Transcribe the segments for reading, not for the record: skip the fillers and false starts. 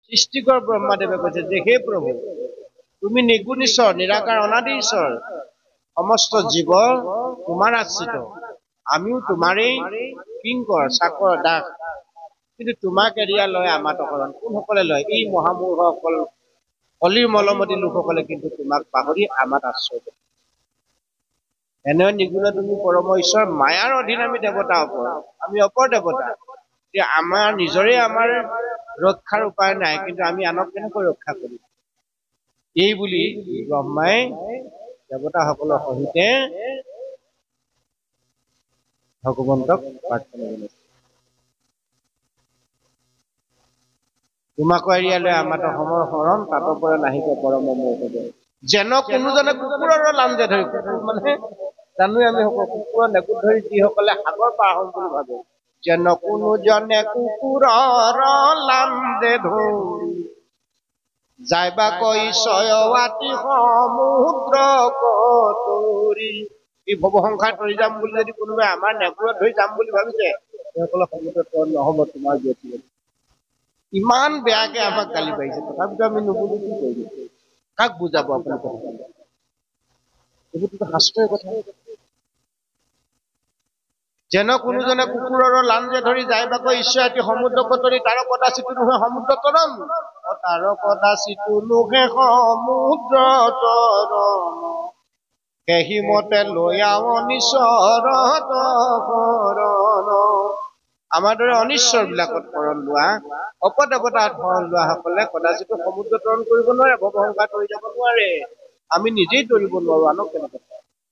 সৃষ্টিকৰ ব্ৰহ্মাদেৱে কৈছে যে হে প্ৰভু তুমি নিগুণ ঈশ্বৰ, নিৰাকাৰ অনাদি ঈশ্বৰ, সমস্ত জীৱ তোমাৰ আশ্ৰিত, আমিও তোমাৰেই কিংকৰ চাকৰ দাস, কিন্তু তোমাক এৰিয়া লয় আমাত অকৰণ। কোনসকলে লয়? এই মহামূৰ্খসকল, কলিৰ মলমতী লোকসকলে কিন্তু তোমাক পাহৰি আমাত আশ্ৰয় দিয়ে। এনে নিগুণ তুমি পৰম ঈশ্বৰ, মায়াৰ অধীন আমি দেৱতা অপৰ, আমি অপৰ দেৱতা। যে আমাৰ নিজৰে আমাৰ ৰক্ষাৰ উপায় নাই, কিন্তু আমি আনক কেনেকৈ ৰক্ষা কৰিম? এই বুলি ব্ৰহ্মাই দেৱতাসকলৰ সহিতে ভগৱন্তক প্ৰাৰ্থনা জনাইছে। তোমাকো এৰিয়া লৈ আমাত অসমৰ শৰণ, তাতো পৰা নাহিব পৰম মৌষধ। যেন কোনোজনে কুকুৰৰ লাঞ্জে ধৰি, কুকুৰ মানে জানোৱে আমি সকলো, কুকুৰৰ নেকুত ধৰি যিসকলে সাগৰ পাৰ হম বুলি ভাবে, যেন কোনোজনে কুকুৰৰ লাঞ্জে ধৰি যাইবা কৈ ছয়ৱাতি সমুদ্ৰ কতৰি। এই ভৱসংসাৰ তৰি যাম বুলি যদি কোনোবাই আমাৰ নেকুৰত ধৰি যাম বুলি ভাবিছে, সেইসকলৰ সমুদ্ৰত নহব তোমাৰ জ্যোতি। ইমান বেয়াকে আমাক গালি পাৰিছে, তথাপিতো আমি নুবুজি কি কৰিম? কাক বুজাব আপুনি কথা? এইবোৰতো শাস্ত্ৰৰ কথা। যেন কোনোজনে কুকুৰৰ লাঞ্জে ধৰি যাইবাকৈ ঈশ্বৰাতি সমুদ্ৰ কতৰি, তাৰ কদাচিতো নোহে সমুদ্ৰ তৰণ, তাৰ কদাচিতো নোহে সমুদ্ৰ তৰণ, সেহিমতে লৈ আও নিশ্বৰত শৰণ। আমাৰ দৰে অনিশ্বৰ বিলাকত শৰণ লোৱা, অপদেৱতাত শৰণ লোৱা সকলে কদাচিতো সমুদ্ৰ তৰণ কৰিব নোৱাৰে, ভৱসংসাৰ তৰি যাব নোৱাৰে। আমি নিজেই তৰিব নোৱাৰো, আনক কেনেকৈ?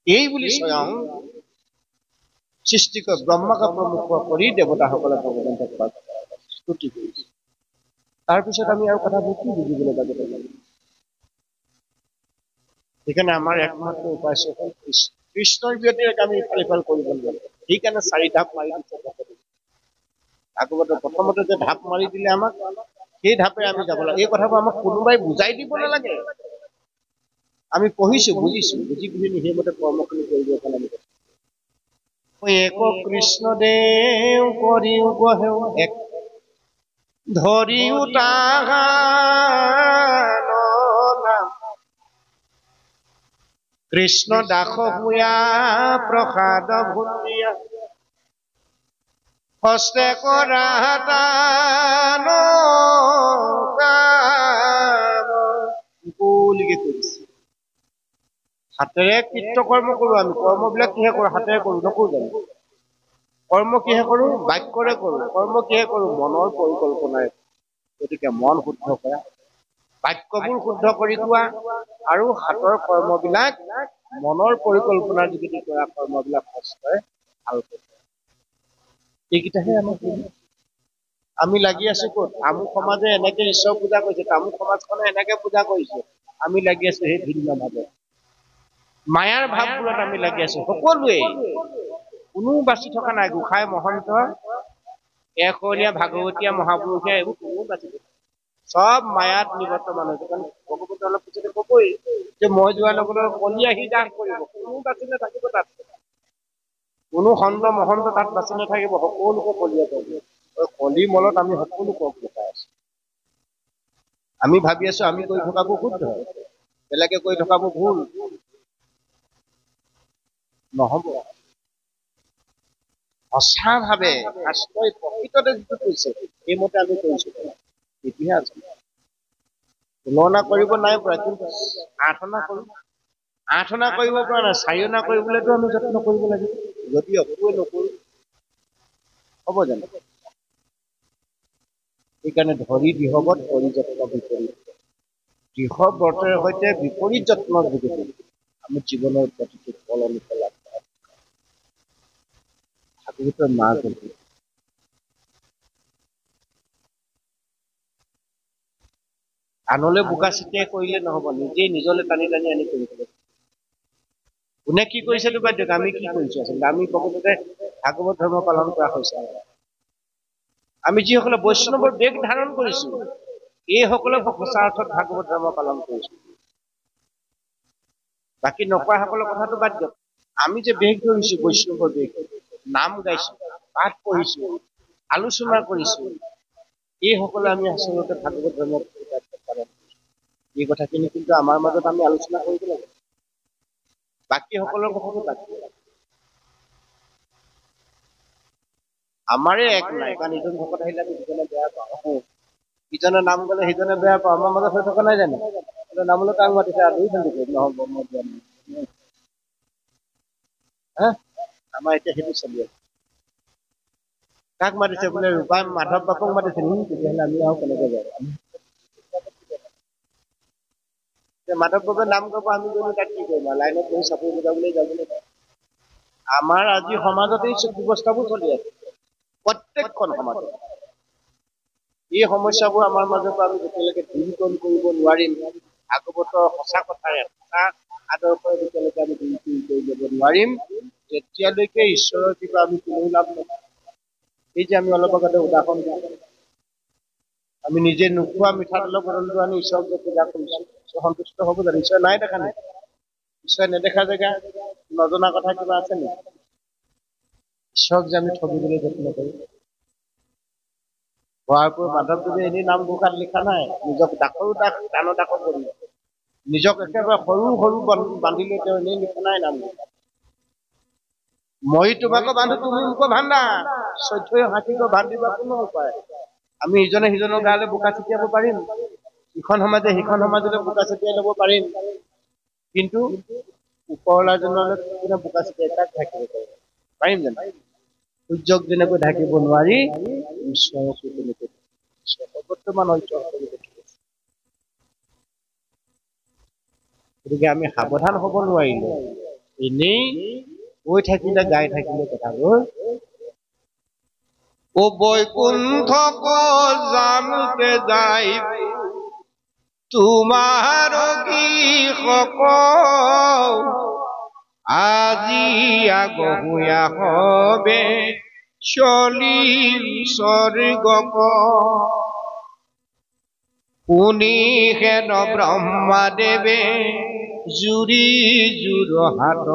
এই বুলি স্বয়ং সৃষ্টিকৰ ব্ৰহ্মাকে প্ৰমুখ কৰি দেৱতাসকলে ভগৱন্তক স্তুতি কৰিছে। তাৰপিছত আমি আৰু কথাবোৰ কি বুজিবলৈ যাব? সেইকাৰণে আমাৰ একমাত্ৰ উপায় হ'ল কৃষ্ণৰ ব্যতিৰেক আমি ইফাল সিফাল কৰিব নোৱাৰো। সেইকাৰণে 4 ঢাপ মাৰি দিছে ভাগৱতৰ। প্ৰথমতে যে ঢাপ মাৰি দিলে আমাক, সেই ঢাপে আমি যাব লাগে। এই কথাবোৰ আমাক কোনোবাই বুজাই দিব নালাগে। আমি পঢ়িছো, বুজিছো, বুজি বুজি সেইমতে কৰ্মখিনি কৰিব লাগে। এক কৃষ্ণ দেও কৰিও গহেও এক ধৰিও তাহান নাম, কৃষ্ণ দাস হুয়া প্ৰসাদ ভুলিয়া, হস্তে কৰা তান কাম। মুকলিকে কৰিছে। হাতেৰে কৃতকৰ্ম কৰো আমি। কৰ্মবিলাক কিহে কৰো? হাতেৰে কৰো, নকৰো জানো? কৰ্ম কিহে কৰো? বাক্যৰে কৰো। কৰ্ম কিহে কৰো? মনৰ পৰিকল্পনাৰে। গতিকে মন শুদ্ধ কৰা, বাক্যবোৰ শুদ্ধ কৰি কোৱা, আৰু হাতৰ কৰ্মবিলাক মনৰ পৰিকল্পনাৰ যোগেদি কৰা কৰ্মবিলাক সঁচাই ভাল কৰা। এইকেইটাহে আমাক আমি লাগি আছো ক'ত? আমুক সমাজে এনেকে ঈশ্বৰ পূজা কৰিছে, তামুক সমাজখনে এনেকে পূজা কৰিছে। আমি লাগি আছো সেই ভিন্ন ভাৱে, মায়াৰ ভাৱবোৰত আমি লাগি আছো। সকলোৱে, কোনো বাচি থকা নাই। গোসাঁই মহন্ত, এশৰণীয়া ভাগৱতীয়া মহাপুৰুষে, এইবোৰ কোনো বাচি থকা নাই। চব মায়াত নিবৰ্তমান হৈছে। কাৰণ ভগৱতী অলপ পিছতে কবই যে মই যোৱাৰ লগে লগে কলি আহি দাস কৰিব। কোনো বাচি নাথাকিব তাত, কোনো সন্ত মহন্ত তাত বাচি নাথাকিব, সকলোকে কলিয়ে কৰিব। কলি মলত আমি সকলো পথ দেখাই আছো। আমি ভাবি আছো আমি কৰি থকাবোৰ শুদ্ধ, বেলেগে কৰি থকাবোৰ ভুল। নহব। সঁচা ভাৱে শাস্ত্ৰই প্ৰকৃততে যিটো কৈছে সেইমতে আমি কৰিছো, তেতিয়াহে আছে। তুলনা কৰিব নাই পৰা, কিন্তু 8 অনা কৰো। 8 অনা কৰিব পৰা নাই, 4 অনা কৰিবলৈতো আমি যত্ন কৰিব লাগিব। যদি অকোৱে নকৰো হ'ব জানো? সেইকাৰণে ধৰি দৃঢ়বত কৰি যত্ন বিপৰীত। দৃঢ় ব্ৰতেৰে সৈতে বিপৰীত যত্নৰ যোগেদি আমি জীৱনৰ প্ৰতিটো ফল অনুফল লাভ কৰোঁ। ভাগৱতৰ মাৰ গতি। আনলৈ বোকা চিটিয়াই কৰিলে নহব, নিজেই নিজলৈ টানি টানি আনি কৰিব লাগিব। কোনে কি কৰিছে তো বাদ দিয়ক, আমি কি কৰিছো? আচলতে আমি প্ৰকৃততে ভাগৱত ধৰ্ম পালন কৰা হৈছে। আমি যিসকলে বৈষ্ণৱৰ বেগ ধাৰণ কৰিছো, এইসকলে সঁচা অৰ্থত ভাগৱত ধৰ্ম পালন কৰিছো। বাকী নকৰা সকলৰ কথাটো বাদ দিয়ক। আমি যে বেগ ধৰিছো, বৈষ্ণৱৰ বেগ, নাম গাইছো, পাঠ পঢ়িছো, আলোচনা কৰিছো, এইসকলে আমি আচলতে ভাগৱত ধৰ্ম পালন কৰিছোঁ। এই কথাখিনি কিন্তু আমাৰ মাজত আমি আলোচনা কৰিব লাগে। বাকী সকলৰ কথাটো বাকী, আমাৰে এক নাই, কাৰণ ইজন ভকত আহিলে আমি সিজনে বেয়া পাওঁ, ইজনে নাম গ'লে সিজনে বেয়া পাওঁ। আমাৰ মাজত হৈ থকা নাই জানো? নামলৈ কাক মাতিছে আধুৰি নহ'ব মই যোৱা নাই। আমাৰ এতিয়া সেইটো চলি আছে। কাক মাতিছে বোলে ৰূপাই মাধৱ বাপক মাতিছে, তেতিয়াহ'লে আমি আৰু কেনেকে যাওঁ? মাধৱ বাপে নাম গাব, আমি গ'লে তাত কি কৰিম? লাইনত বহি চাপৰি বজাবলৈ যাবলৈ নাই। আমাৰ আজি সমাজত এই ব্যৱস্থাবোৰ চলি আছে, প্ৰত্যেকখন সমাজত। এই সমস্যাবোৰ আমাৰ মাজত আমি যেতিয়ালৈকে দূৰীকৰণ কৰিব নোৱাৰিম, ভাগৱতৰ সঁচা কথাৰে সঁচা আদৰ্শৰে যেতিয়ালৈকে আমি দূৰীকৰণ কৰি যাব নোৱাৰিম, তেতিয়ালৈকে ঈশ্বৰৰ কিবা আমি কোনেও লাভ নহয়। এই যে আমি অলপ আগতে উদাহৰণ দিওঁ, আমি নিজে নোখোৱা মিঠাতেলৰ বটলটো আনি ঈশ্বৰক যে পূজা কৰিছোঁ, ঈশ্বৰ সন্তুষ্ট হ'ব জানো? ঈশ্বৰ নাই দেখা নেকি? ঈশ্বৰ নেদেখা জেগা, নজনা কথা কিবা আছে নেকি? ঈশ্বৰক যে আমি ঠগিবলৈ যত্ন কৰোঁ। হোৱাৰপুৰ মাধৱদেৱে এনেই নাম ঘোষাত লিখা নাই, নিজক ডাকৰো ডাক, ডাঙৰ ডাকৰ কৰি, নিজক একেবাৰে সৰু সৰু বান্ধি লৈ তেওঁ এনেই লিখা নাই নাম ঘোষাত। মই তোমাকো বান্ধো, তুমি মোকো বান্ধা, 1460 বান্ধিবা কোনো উপায়। আমি ইজনে সিজনৰ গালৈ বোকা ছিটিয়াব পাৰিম, ইখন সমাজে সিখন সমাজলৈ বোকা ছটিয়াই ল'ব পাৰিম, কিন্তু ওপৰলাজনলৈ কোনে বোকা ছটিয়াই কাক ঢাকিব পাৰিম জানো? সূৰ্যক যেনেকৈ ঢাকিব নোৱাৰি, ঈশ্বৰকো তেনেকৈ বৰ্তমান গতিকে আমি সাৱধান হ'ব নোৱাৰিলো, এনেই কৈ থাকিলে গাই থাকিলে কথাবোৰ। ও বৈকুণ্ঠক জানোতে যাই তোমাৰ গৃহক, আজি আগহুয়া হবে চলি স্বৰ্গক। শুনি হেন ব্ৰহ্মাদেৱে জুৰি যোৰহাট,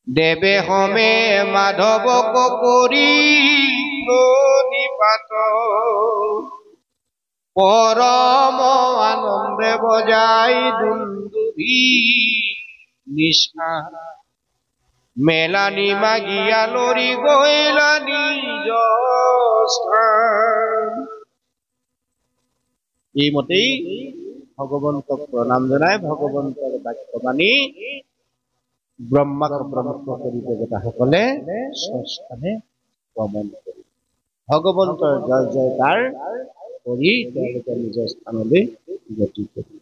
দেৱে হমে মাধৱক কৰি প্ৰণিপাত। পৰম আনন্দে বজাই দুন্দুভি নিশা, মেলানি মাগিয়া লৰি গৈলা নিজ স্থান। এইমতেই ভগৱন্তক প্ৰণাম জনাই ভগৱন্তৰ বাক্য মানি ব্ৰহ্মাক ব্ৰহ্ম কৰি দেৱতাসকলে স্বস্থানে গমন কৰি ভগৱন্তৰ জয় জয়কাৰ কৰি তেওঁলোকে নিজৰ স্থানলৈ গতি কৰি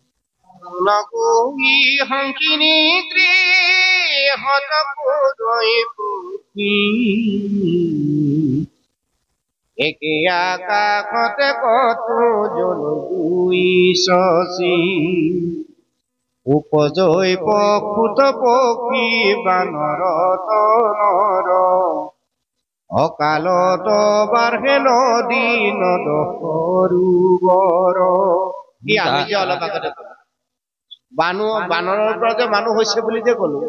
একে আকাশতে কত জন দুই শশী, উপজয় পশুত পক্ষী বানৰ তনৰ, অকালত বাঢ়ে নদী নদ সৰোবৰ। আমি যে অলপ আগতে বানৰৰ পৰা যে মানুহ হৈছে বুলি যে কলো,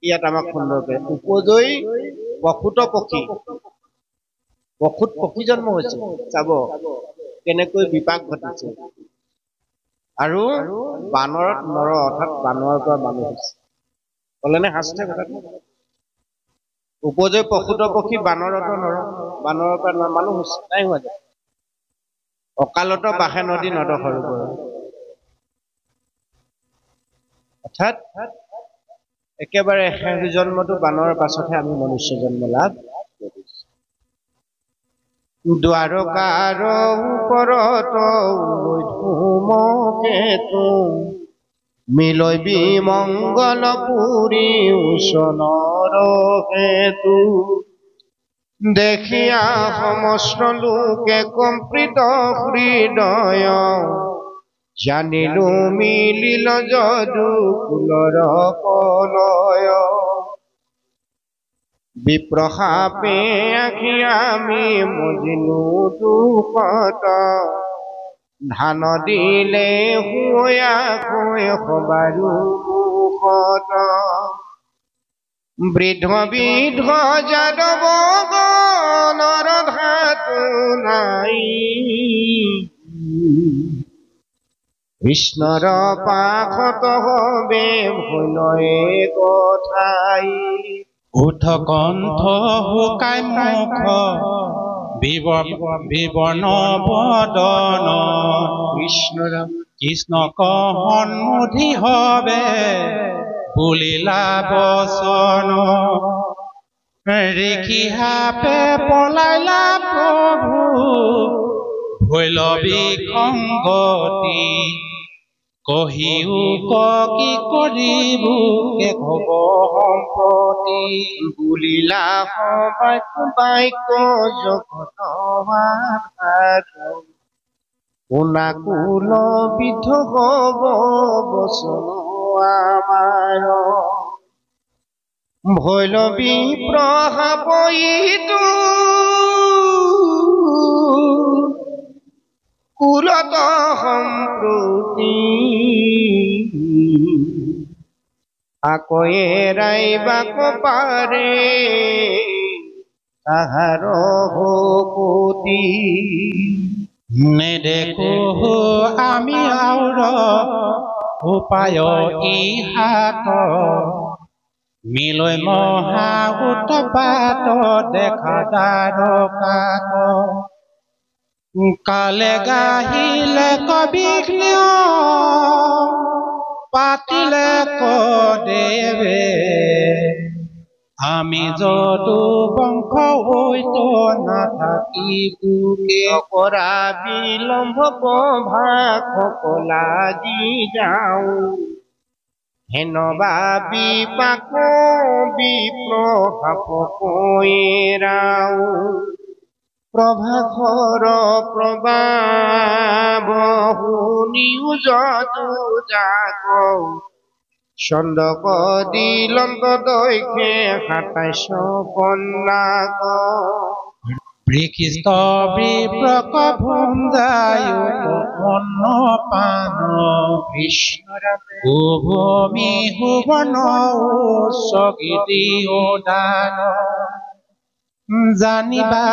ইয়াত আমাক সুন্দৰকে উপজয় পশুত পক্ষী, পশুত পক্ষী জন্ম হৈছে, চাব কেনেকৈ বিপাক ঘটিছে। আৰু বানৰত নৰ, অৰ্থাৎ বানৰৰ পৰা মানুহ হৈছে, কলেনে হাসছে কথাটো? উপজয় পশুত পক্ষী বানৰত নৰ, বানৰৰ পৰা মানুহ হৈছে, নাই হোৱা যায়। অকালত বাঢ়ে নদী নদ সৰোবৰ, অৰ্থাৎ একেবাৰে শেষ জন্মটো বানৰ পাছতহে আমি মনুষ্য জন্ম লাভ কৰিছো। দ্বাৰকাৰ ওপৰত ধূমকেতু, মিলৈ বিমংগল পুৰী উচনৰ হেতু, দেখিয়া সমস্ত লোকে কম্পিত হৃদয়, জানিলো মিলিল যদু কুলৰ কলয়। বিপ্ৰসাপে আখি আমি মজিলো দুখত, ধান দিলে শুয়া শুৱে সবাৰো মুখত। বৃদ্ধ বিধ যাদৱ গণৰ ধাত নাই কৃষ্ণৰ পাশত হবে ভুলয়ে কথাই উঠ কণ্ঠ শুকাই মুখ বিবৰ্ণ বদন কৃষ্ণক সন্মুখী হবে বুলিলা বচন ঋষি সাপে পলাইলা প্ৰভু ভৈলৱী সংগতি কহিও কি কৰিবু শেষ হব সম্পত্তি বুলিলা বাক্য জগত কোনাকুল বিধ হব বচন আমাৰ ভৈলৱী প্ৰভাৱিতো কুলত সম্প্ৰতি আকৌ এৰাইবাক পাৰে তাহাৰ ভকতি নেদেখো আমি আউৰ উপায় ইহাত মিলৈ মহা উৎপাত দেখা দ্বাৰকাত কালে গাহিলে কবিঘ্ন পাতিলে কদেৱে আমি যদু বংশ হৈত নাথাকি বুকে কৰা বিলম্ব প্ৰভাস সকলা দি যাওঁ হেন ভাবি পাক বিপ্ৰভাৱ কৈৰাও প্ৰভাসৰ প্ৰভাৱ শুনিও যদু যাক চন্দক দিলন্ত দৈখে ২৭ কন্যাক বৃক্ষিষ্ট বিপ্ৰক ভুঞ্জায়ু অন্ন পান ভূমি সুবৰ্ণ উচ্চগীতি উদান জানিবা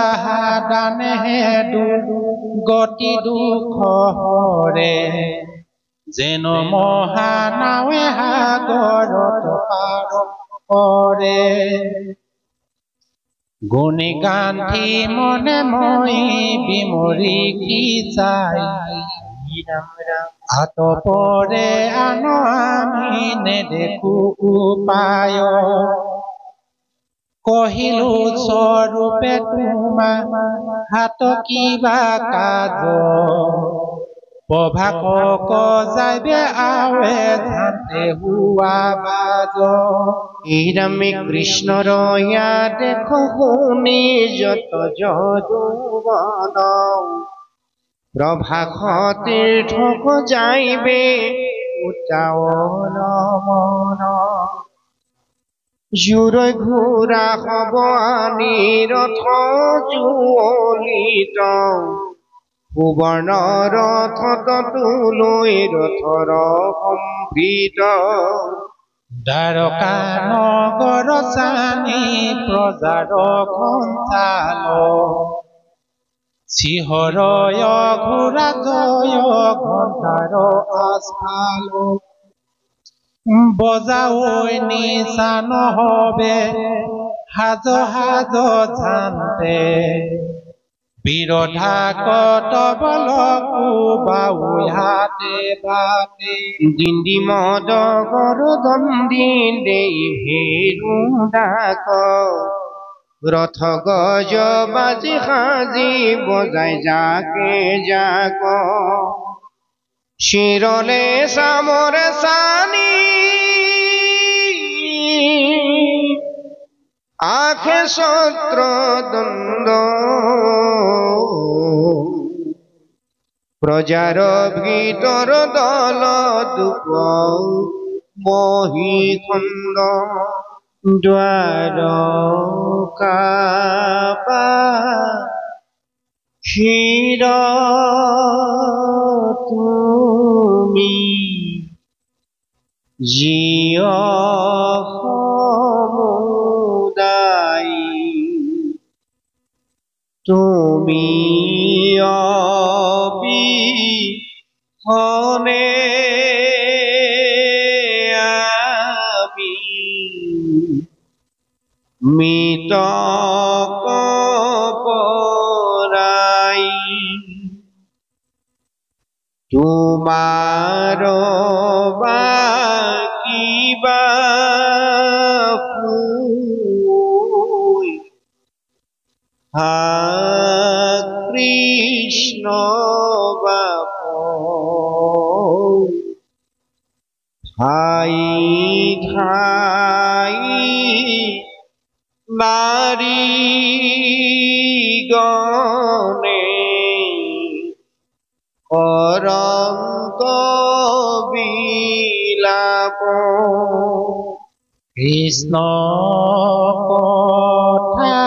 দানেহে গতি দুখ হৰে যেন মহানাৱে সাগৰত পাৰ কৰে গুণী গান্ধী মনে মই বিমৰি কি চাই আতপৰে আন আমি নেদেখো উপায় কহিলো স্বৰূপে তোমাৰ হাত কিবা কাজ প্ৰভাকক যাইবে আৱে ধান্তে হুৱা বাজ ৰামে কৃষ্ণৰ দেখ শুনি যত যদুবন প্ৰভাস তীৰ্থক যাইবে উটাৱল মন জুৰৈ ঘোৰা হব আনি ৰথ জুৱলিত সুবৰ্ণ ৰথত তুলৈ ৰথৰ সম্প্ৰীত দ্বাৰকা নগৰ চানি প্ৰজাৰ সঞ্চাল চিহৰয় ঘোৰা জয় ঘণ্টাৰ আস্ফাল বজাওই নিচা নহবে হাজ হাজ ঝান্তে বিৰধা কত বলকু বাউই হাতে বাতে দিন্দি মদগৰ দন্দি দেই ভেৰু ডাক ৰথ গজ বাজি সাজি বজাই যাকে যাক শিৰলে চামৰে চানি আখে ছত্ৰ দণ্ড প্ৰজাৰ ভিতৰ দল দুপ মহিখণ্ড দ্বাৰকা ক্ষীৰ তুমি জিয় সমুদায় তুমি অবিহনে আমি মৃত পৰাই তোমাৰ বা কিবা কৃষ্ণ বাপ ঠাই ঠাই নাৰী গণে কৰন্ত বিলাপ কৃষ্ণ কথা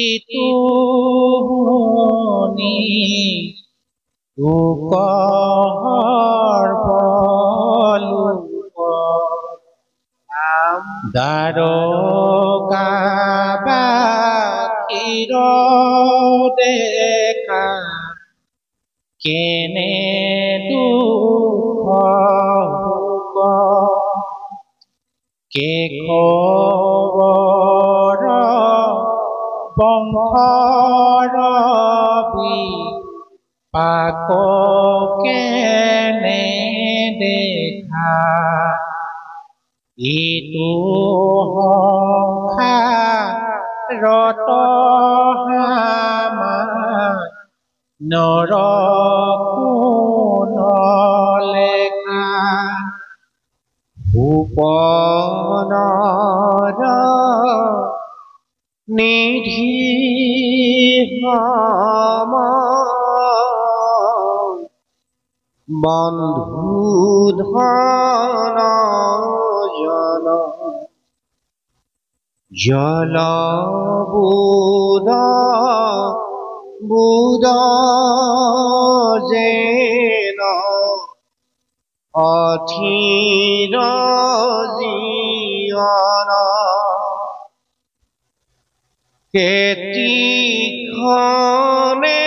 ইটো শুনি দাৰোগাবাসীৰ দেখা কেনে দুখ কেশৱৰ বংশৰ বিপাক কেনে দেখা ইটো সংসাৰত নৰকোন লেখা ভূপনৰ নিধি বন্ধুধন জন জলবুদ বুদ যেন অথিৰ জীৱন কেতিখনে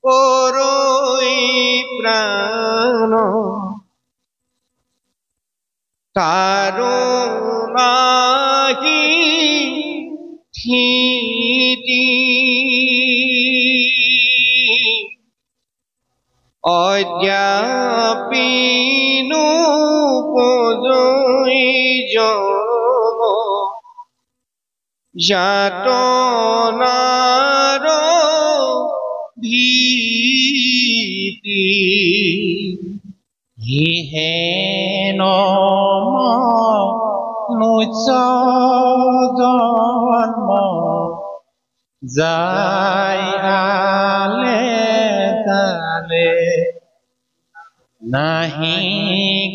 কৰৈ প্ৰাণ তাৰো নাহি থিতি অদ্যাপিনো পজৈ জম যাতনাৰ ভীতি ইহেন মনুষ্য জন্ম যায় আলে তালে নাহি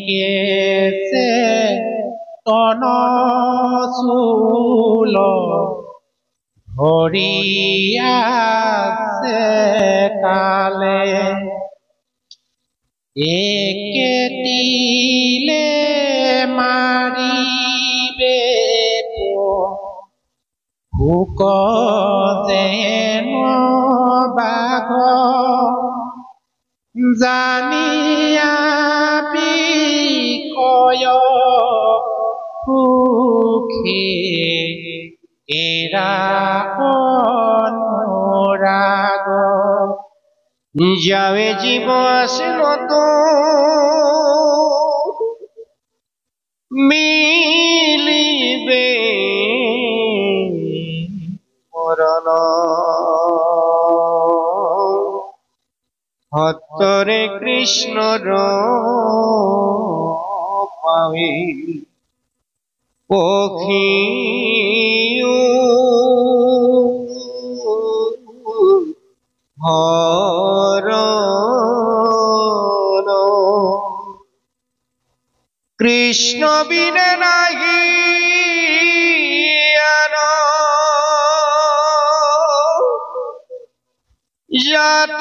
কেছে তন চুল হৰিয়াছে কালে একেটিলে মাৰিবে ভোক যেন বাঘ জানিয়া বিষয় সুখে এৰা অনুৰাগ যাৱে জীৱ আছিল মিলিবে মৰণ সত্যৰে কৃষ্ণৰ পাৱে পখিও হৰণ কৃষ্ণ বিনে নাহি যাত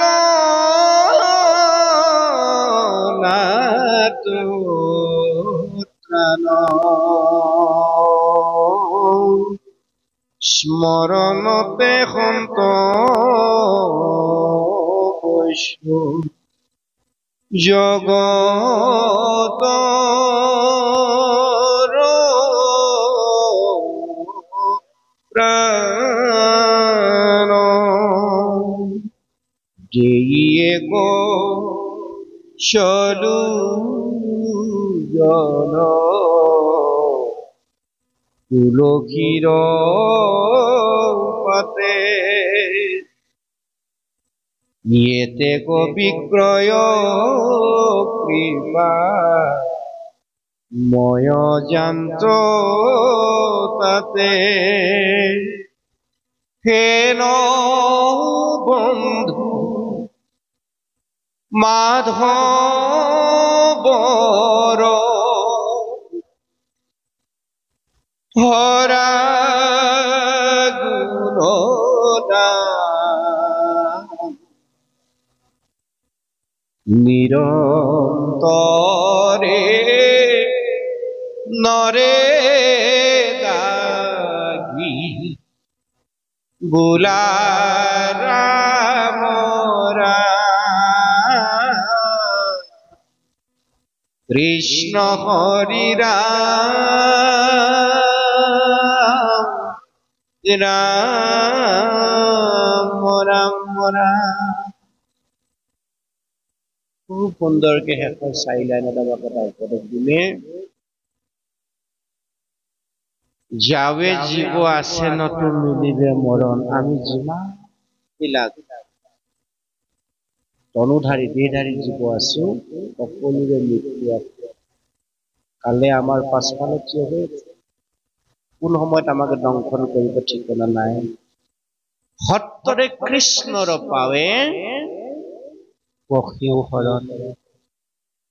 ত্ৰাণ স্মৰণতে সন্ত বৈষ্ণৱ জগতৰ প্ৰাণ দেইয়ে চলু জন তুলসীৰ পাতে নিয়েতে বিক্রয় কৃপা ময় যন্ত্র তাতে হেন বন্ধু মাধবর হরা গুণদান নিরন্তরে নরে দাগি বুলা রাম কৃষ্ণ হরি রাম রাম রাম রাম। খুব সুন্দৰকে শেষৰ 4 লাইনত আমাক এটা উপদেশ দিলে যাৱে জীৱ আছে নতো মিলিবে মৰণ আমি যিমান বিলাক তনুধাৰী দেহধাৰী জীৱ আছো সকলোৰে মৃত্যু আছে কালে আমাৰ পাছফালে থিয় হৈ কোন সময়ত আমাক দংশন কৰিব ঠিকনা নাই সত্তৰে কৃষ্ণৰ পাৱে পক্ষীও হৰণ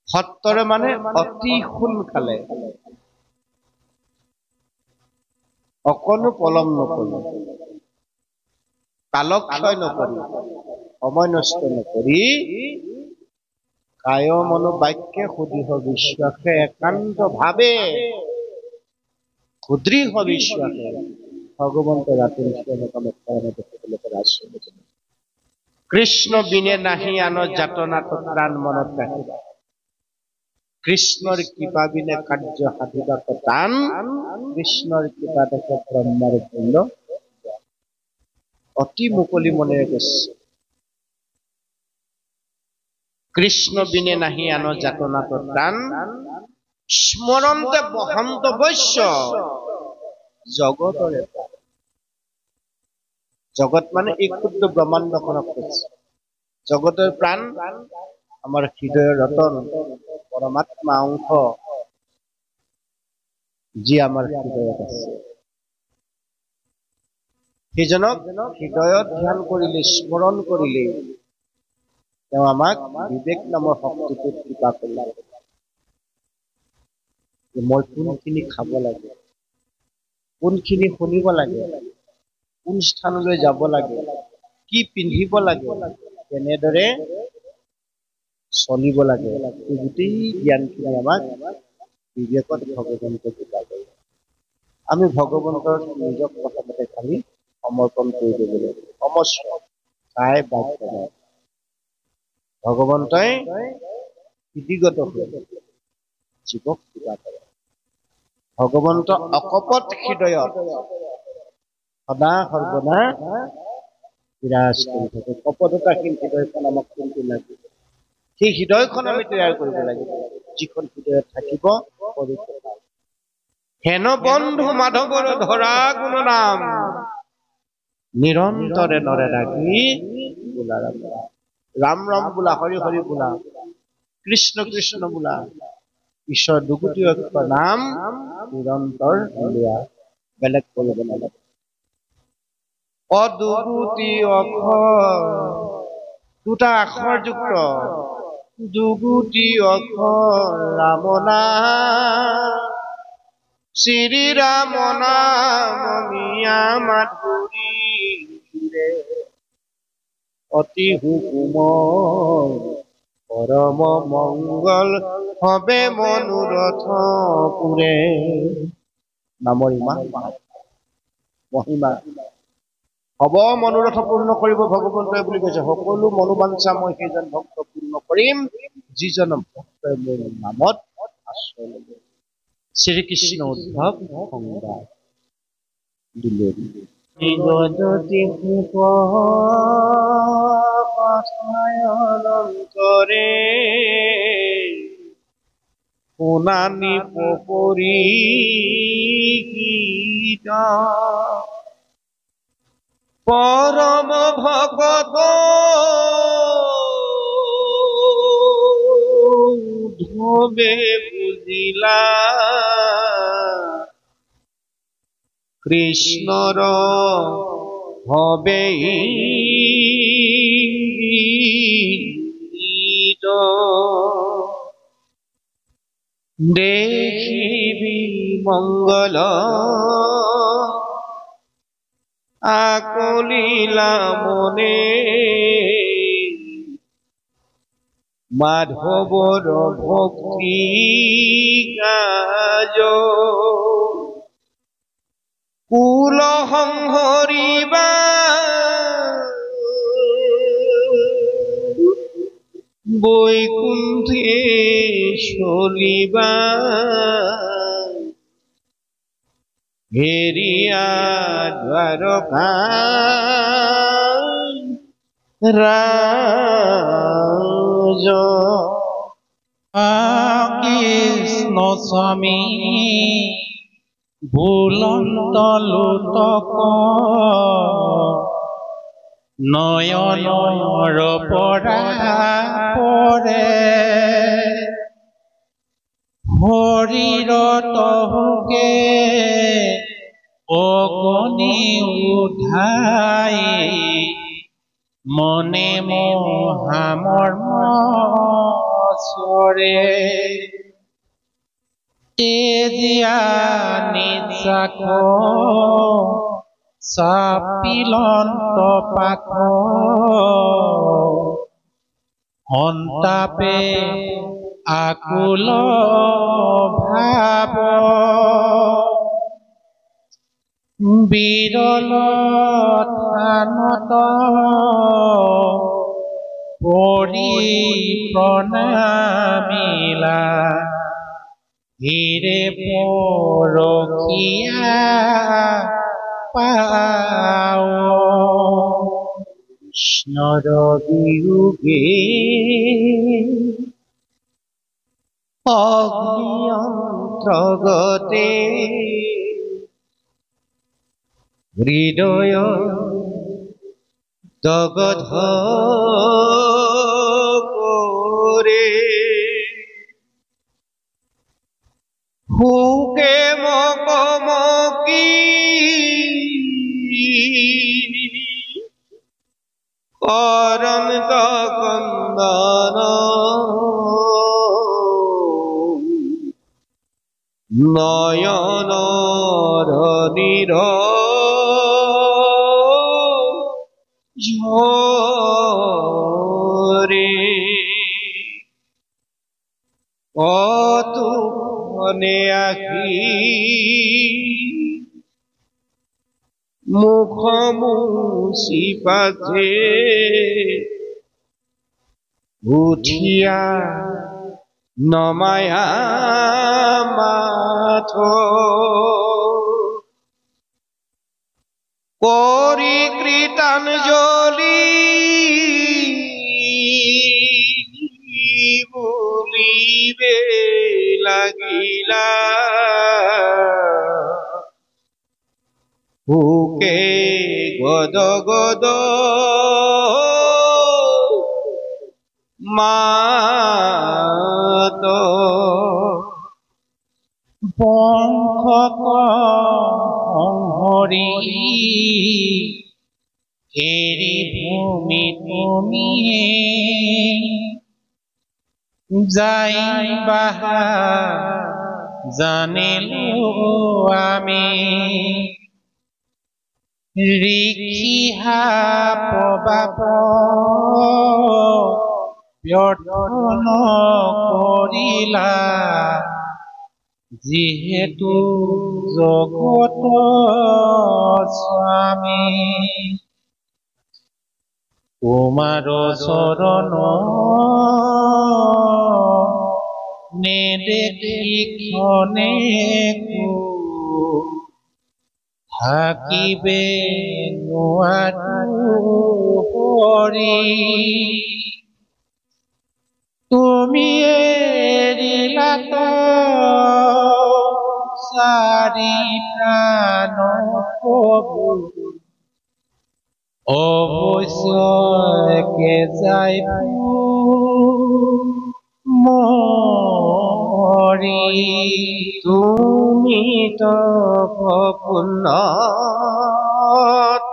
সত্তৰে মানে অতি সোনকালে অকণো পলম নকৰি কালক্ষয় নকৰি সময় নষ্ট নকৰি কায় মনো বাক্যে সুদৃঢ় বিশ্বাসে একান্ত ভাৱে সুদৃঢ় বিশ্বাসে ভগৱন্ত ৰাতিৰ কৃষ্ণ বিনে নাহি আন যাতনাত প্ৰাণ মনত ৰাখিবা কৃষ্ণৰ কৃপা বিনে কাৰ্য সাধিবা টান কৃষ্ণৰ কৃপা দেখে ব্ৰহ্মাৰ পুণ্য অতি মুকলি মনেৰে কৈছে কৃষ্ণ বিনে নাহি আন যাতনাত প্ৰাণ স্মৰণতে বসন্ত বৈশ্য জগতৰে জগত মানে এই ক্ষুদ্ৰ ব্ৰহ্মাণ্ডখনক কৈছে জগতৰ প্ৰাণ আমাৰ হৃদয়ৰ ৰতন পৰমাত্মা অংশ যি আমাৰ হৃদয়ত আছে সেইজনক হৃদয়ত ধ্যান কৰিলে স্মৰণ কৰিলে তেওঁ আমাক বিবেক নামৰ শক্তিটো কৃপা কৰিলে মই কোনখিনি খাব লাগে কোনখিনি শুনিব লাগে কোন স্থানলৈ যাব লাগে কি পিন্ধিব লাগে কেনেদৰে চলিব লাগে এই গোটেই জ্ঞানখিনি আমাক বিবেকত ভগৱন্তই কৃপা কৰে আমি ভগৱন্তৰ নিজক প্ৰথমতে খালি সমৰ্পণ কৰি দিব লাগিব সমস্ত কায় বাক্য ভগৱন্তই বিধিগত হৈ জীৱক কৃপা কৰে ভগৱন্ত অকপট হৃদয়ত সদা সৰ্বদা বিৰাজ কৰি থাকে কপটতাহীন হৃদয়খন আমাক কোনটো লাগিব সেই হৃদয়খন আমি তৈয়াৰ কৰিব লাগিব যিখন হৃদয়ত থাকিব হেন বন্ধু মাধৱৰ ধৰা গুণ নাম নিৰন্তৰে নৰে ৰাখি বোলা ৰাম ৰাম বোলা হৰি হৰি বোলা কৃষ্ণ কৃষ্ণ বোলা ঈশ্বৰ দুগুটি অক্ষৰ নাম নিৰন্তৰ লোৱা বেলেগ কৰিব নালাগে অদুগুটি অক্ষৰ দুটা আখৰ যুক্ত দুগুটি অক্ষৰ ৰাম নাম শ্ৰী ৰাম নাম মিয়া মাধুৰী অতি হুকুম পৰম মংগল হবে মনোৰথ পুৰে নামৰ ইমান মহিমা হব মনোৰথ পূৰ্ণ কৰিব ভগৱন্তই বুলি কৈছে সকলো মনোবাঞ্ছা মই সেইজন ভক্ত পূৰ্ণ কৰিম যিজন ভক্তই মোৰ নামত আশ্ৰয় ল'ব শ্ৰীকৃষ্ণ উদ্ধৱ সংবাদ দিলে নিগদতি অনন্তৰে শুনানি পৰি পৰম ভগত ধবে বুজিলা কৃষ্ণৰ হবে দেখিবি মংগল আকলিলা মনে মাধৱৰ ভক্তি কাজ কুল সংহৰিবা বৈকুণ্ঠে চলিবা হেৰিয়া দ্বাৰকা ৰাজ কৃষ্ণ স্বামী ভুলন্ত লোতক নয়নৰ পৰা পৰে শৰীৰত হুকে অগণি উধাই মনে মহামৰ্ম চৰে তেজিয়া নিজাক চাপিলন্ত পাখ সন্তাপে আকুল ভাব বিৰল থানত পৰি প্ৰণামিলা হিৰে পৰখিয়া পাও কৃষ্ণৰ বিয়োগে অগ্নিয়ন্ত্ৰগতে হৃদয় দগধ কৰে হুকে মকমকি কৰন্ত কন্দন নয়নৰ নীৰ ঝৰে অতুনে আখি মুখ মুচি পাছে উঠিয়া নমায়া মাথ কৰি কৃতাঞ্জলি বুলিবে লাগিলা হুকে গদ গদ মাত বংশক সংহৰি এৰি ভূমি তুমি যাই বাহা জানিলো আমি ৰিখিহা প্ৰবাপ ব্যৰ্থ নকৰিলা যিহেতু জগত স্বামী তোমাৰ চৰণ নেদেখি ক্ষণে থাকিবে নোৱাৰো হৰি তুমি এৰিলা তো চাৰি প্ৰাণ প্ৰভু অৱশ্যকে যাই মৰি তুমি তো পূৰ্ণ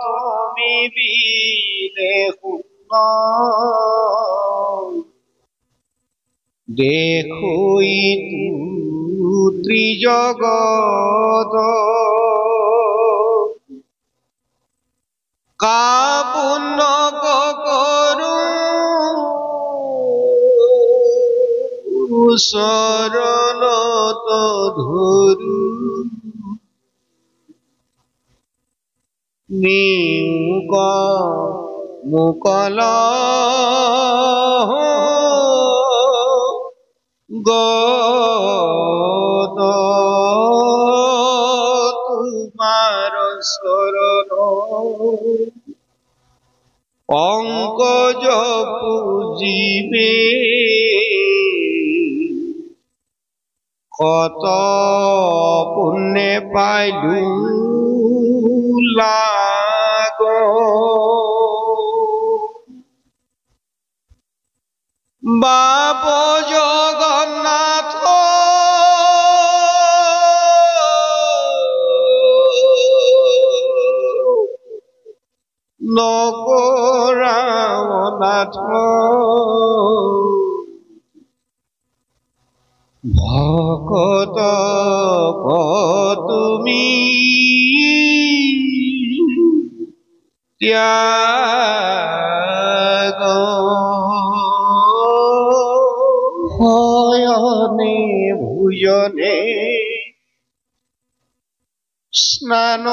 তুমি বিনে শূন্য দেখোই ত্ৰিজগত কাপুণ্য কৰো চৰণত ধৰু মুকল গত তোমাৰ চৰণ পংকজ পুজিবে কত পুণ্যে পাইলু লাগ বাপ জগন্নাথ নকৰামনাথ ভকত তুমি ত্যাগ শয়নে ভোজনে স্নান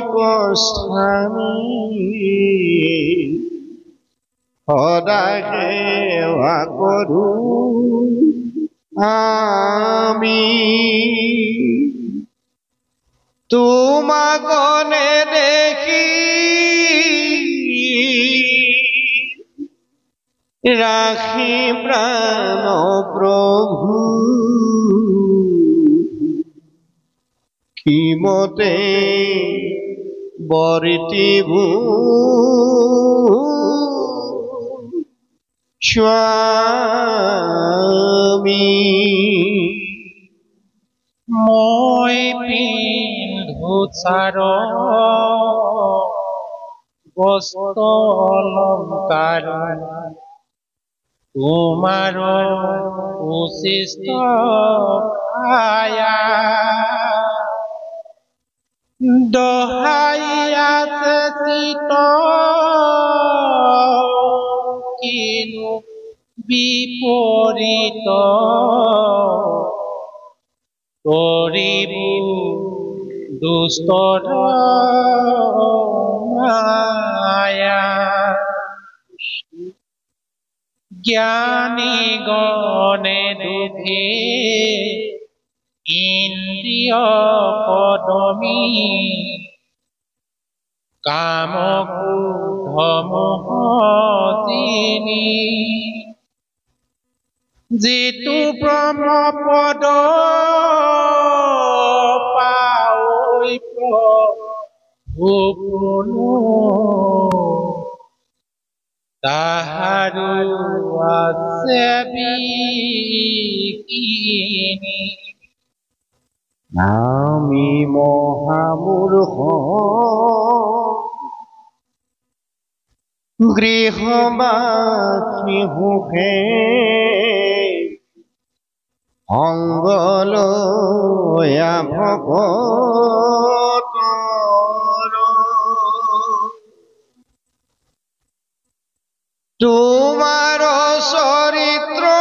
পুষ্পামি সদায় সেৱা কৰো আমি তোমাক নেদেখি ৰাখি প্ৰাণ প্ৰভু কিমতে বৰ্তিবো স্বামী মই পিন্ধো চাৰ বস্ত্ৰ অলংকাৰ তোমাৰ উচিষ্ট কায়া দহাই আছে চিত কিনো বিপৰীত কৰিব দুষ্টৰ মায়া জ্ঞানী গণে দুখে ইন্দ্ৰিয় পদমী কাম ক্ৰোধ যিনি যিটো ব্ৰহ্মপদ পাৱৈ প্ৰভু তাহাৰো আছে বিকিনি আমি মহামূৰ্খ গৃহবাসী সুখে সংগলয়া ভকতৰ তোমাৰ চৰিত্ৰ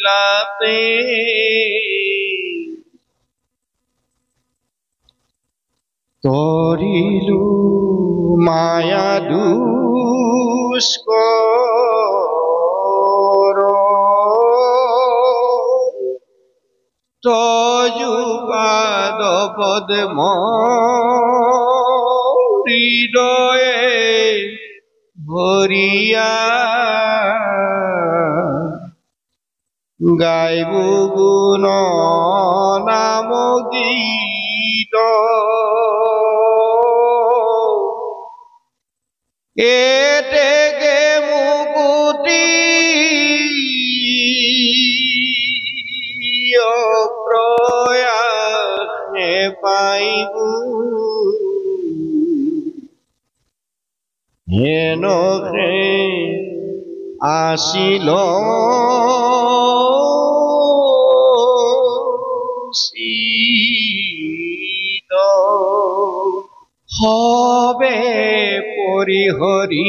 বিলাপে তৰিলো মায়া দুষ্কৰ তয়ু পাদ পদ্ম হৃদয়ে ভৰিয়া গাইব গুণ নাম গীত এতেকে মুকুতি প্ৰয়াসে পাইব হেনকে আছিল হবে পৰিহৰি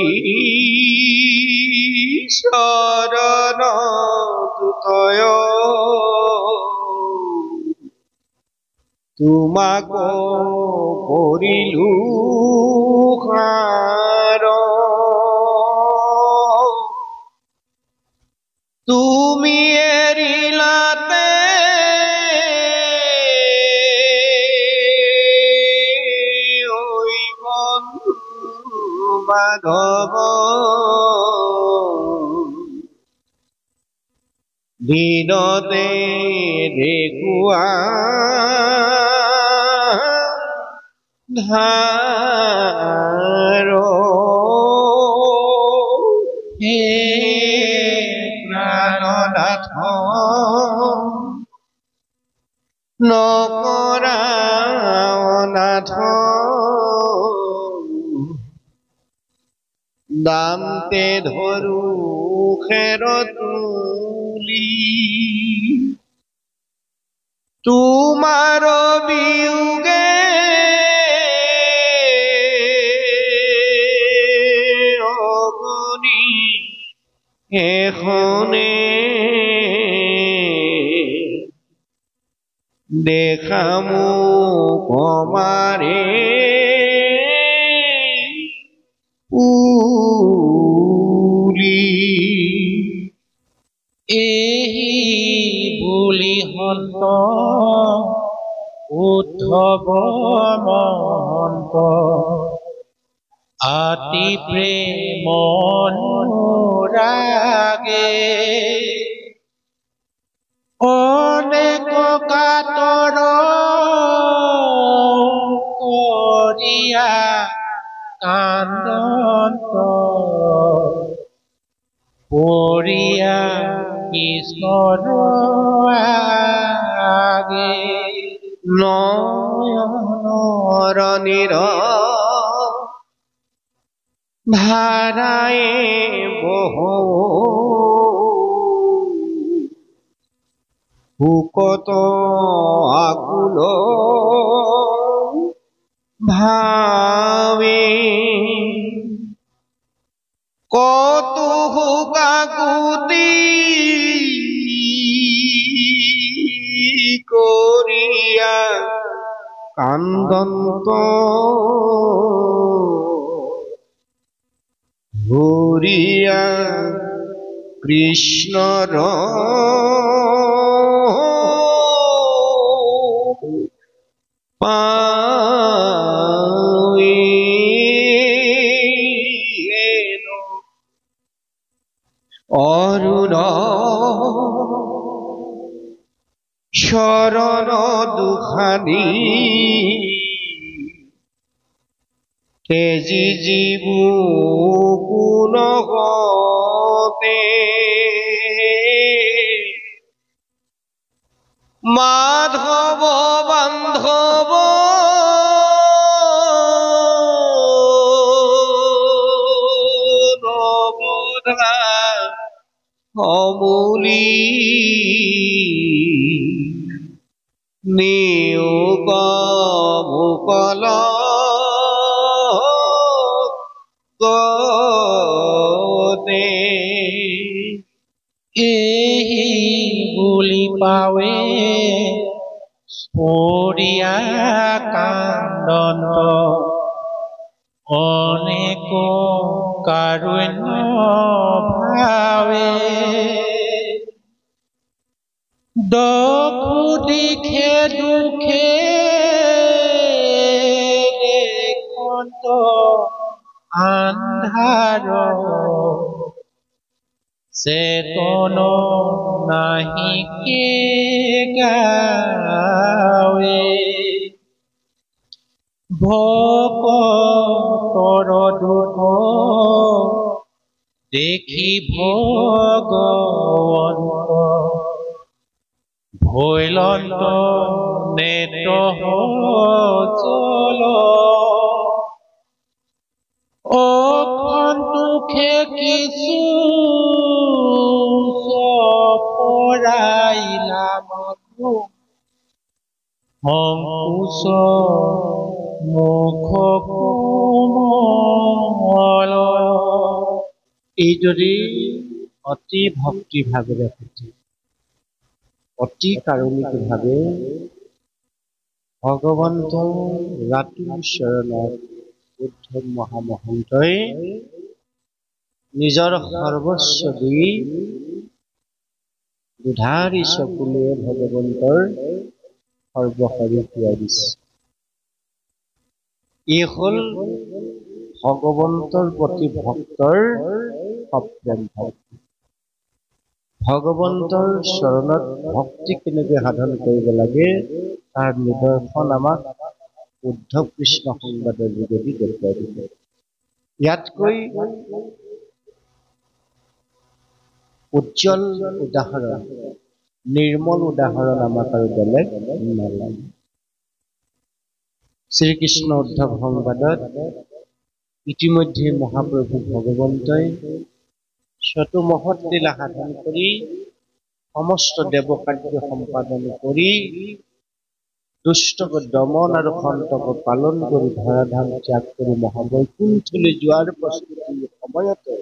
চৰণ তুতয় তোমাক কৰিলো সাৰ তুমি এৰিলাতে মাধৱ দিনতে দেখুৱা ধাৰ হে প্ৰাণনাথ নকৰা অনাথ দান্তে ধৰু খেৰ তুলি তোমাৰ বিয়োগে অগনি এখনে দেখা মোক আমাৰে এই বুলি সন্ত উদ্ধৱ মহন্ত আতি প্ৰেম অনুৰাগে অনেক কাতৰ কৰিয়া কান্দন্ত পৰিয়া কৃষ্ণৰ আগে নয়নৰ নীৰ ধাৰায়ে বহো ভোকত আকুল ভাৱে কত কাকুতি কৰিয়া কান্দন্ত ভৰিয়া কৃষ্ণৰ পাই অৰুণ শৰণ দুখানি তেজি জীবু পুনগতে মাধৱ বান্ধৱ নৱধা অমূলি নিয়োগ মুকল গতে এই পাৱে পৰিয়া কান্দন্ত অনেক কাৰুণ্য ভাৱে দখু দিখে দুখে কন্ত আন্ধাৰ চেতন নাহি কে গাৱে ভকতৰ দুখ দেখি ভগৱন্ত ভৈলন্ত নেত্ৰ জল অখন্তুখে কিছু পৰাইলা মধু সংকোচ মুখ কোমল এইদৰে অতি ভক্তি ভাৱেৰে অতি কাৰুণিক ভাৱে ভগৱন্ত ৰাতুল চৰণত উদ্ধৱ মহামহন্তই নিজৰ সৰ্বস্ব দি দুধাৰি চকুলে ভগৱন্তৰ সৰ্বশৰীৰ তিয়াই দিছে। এই হ'ল ভগৱন্তৰ প্ৰতি ভক্তৰ সপ্ৰেম ভাৱ। ভগৱন্তৰ চৰণত ভক্তি কেনেকৈ সাধন কৰিব লাগে তাৰ নিদৰ্শন আমাক উদ্ধৱ কৃষ্ণ সংবাদৰ যোগেদি দেখুৱাই দিলে। ইয়াতকৈ উজ্জ্বল উদাহৰণ নিৰ্মল উদাহৰণ আমাক আৰু বেলেগ নালাগে। শ্ৰীকৃষ্ণ উদ্ধৱ সংবাদত ইতিমধ্যে মহাপ্ৰভু ভগৱন্তই চতুমহৎ লীলা সাধন কৰি সমস্ত দেৱকাৰ্য সম্পাদন কৰি দুষ্টক দমন আৰু সন্তক পালন কৰি ধৰাধাম ত্যাগ কৰি মহাবৈকুণ্ঠলৈ যোৱাৰ প্ৰস্তুতিৰ সময়তে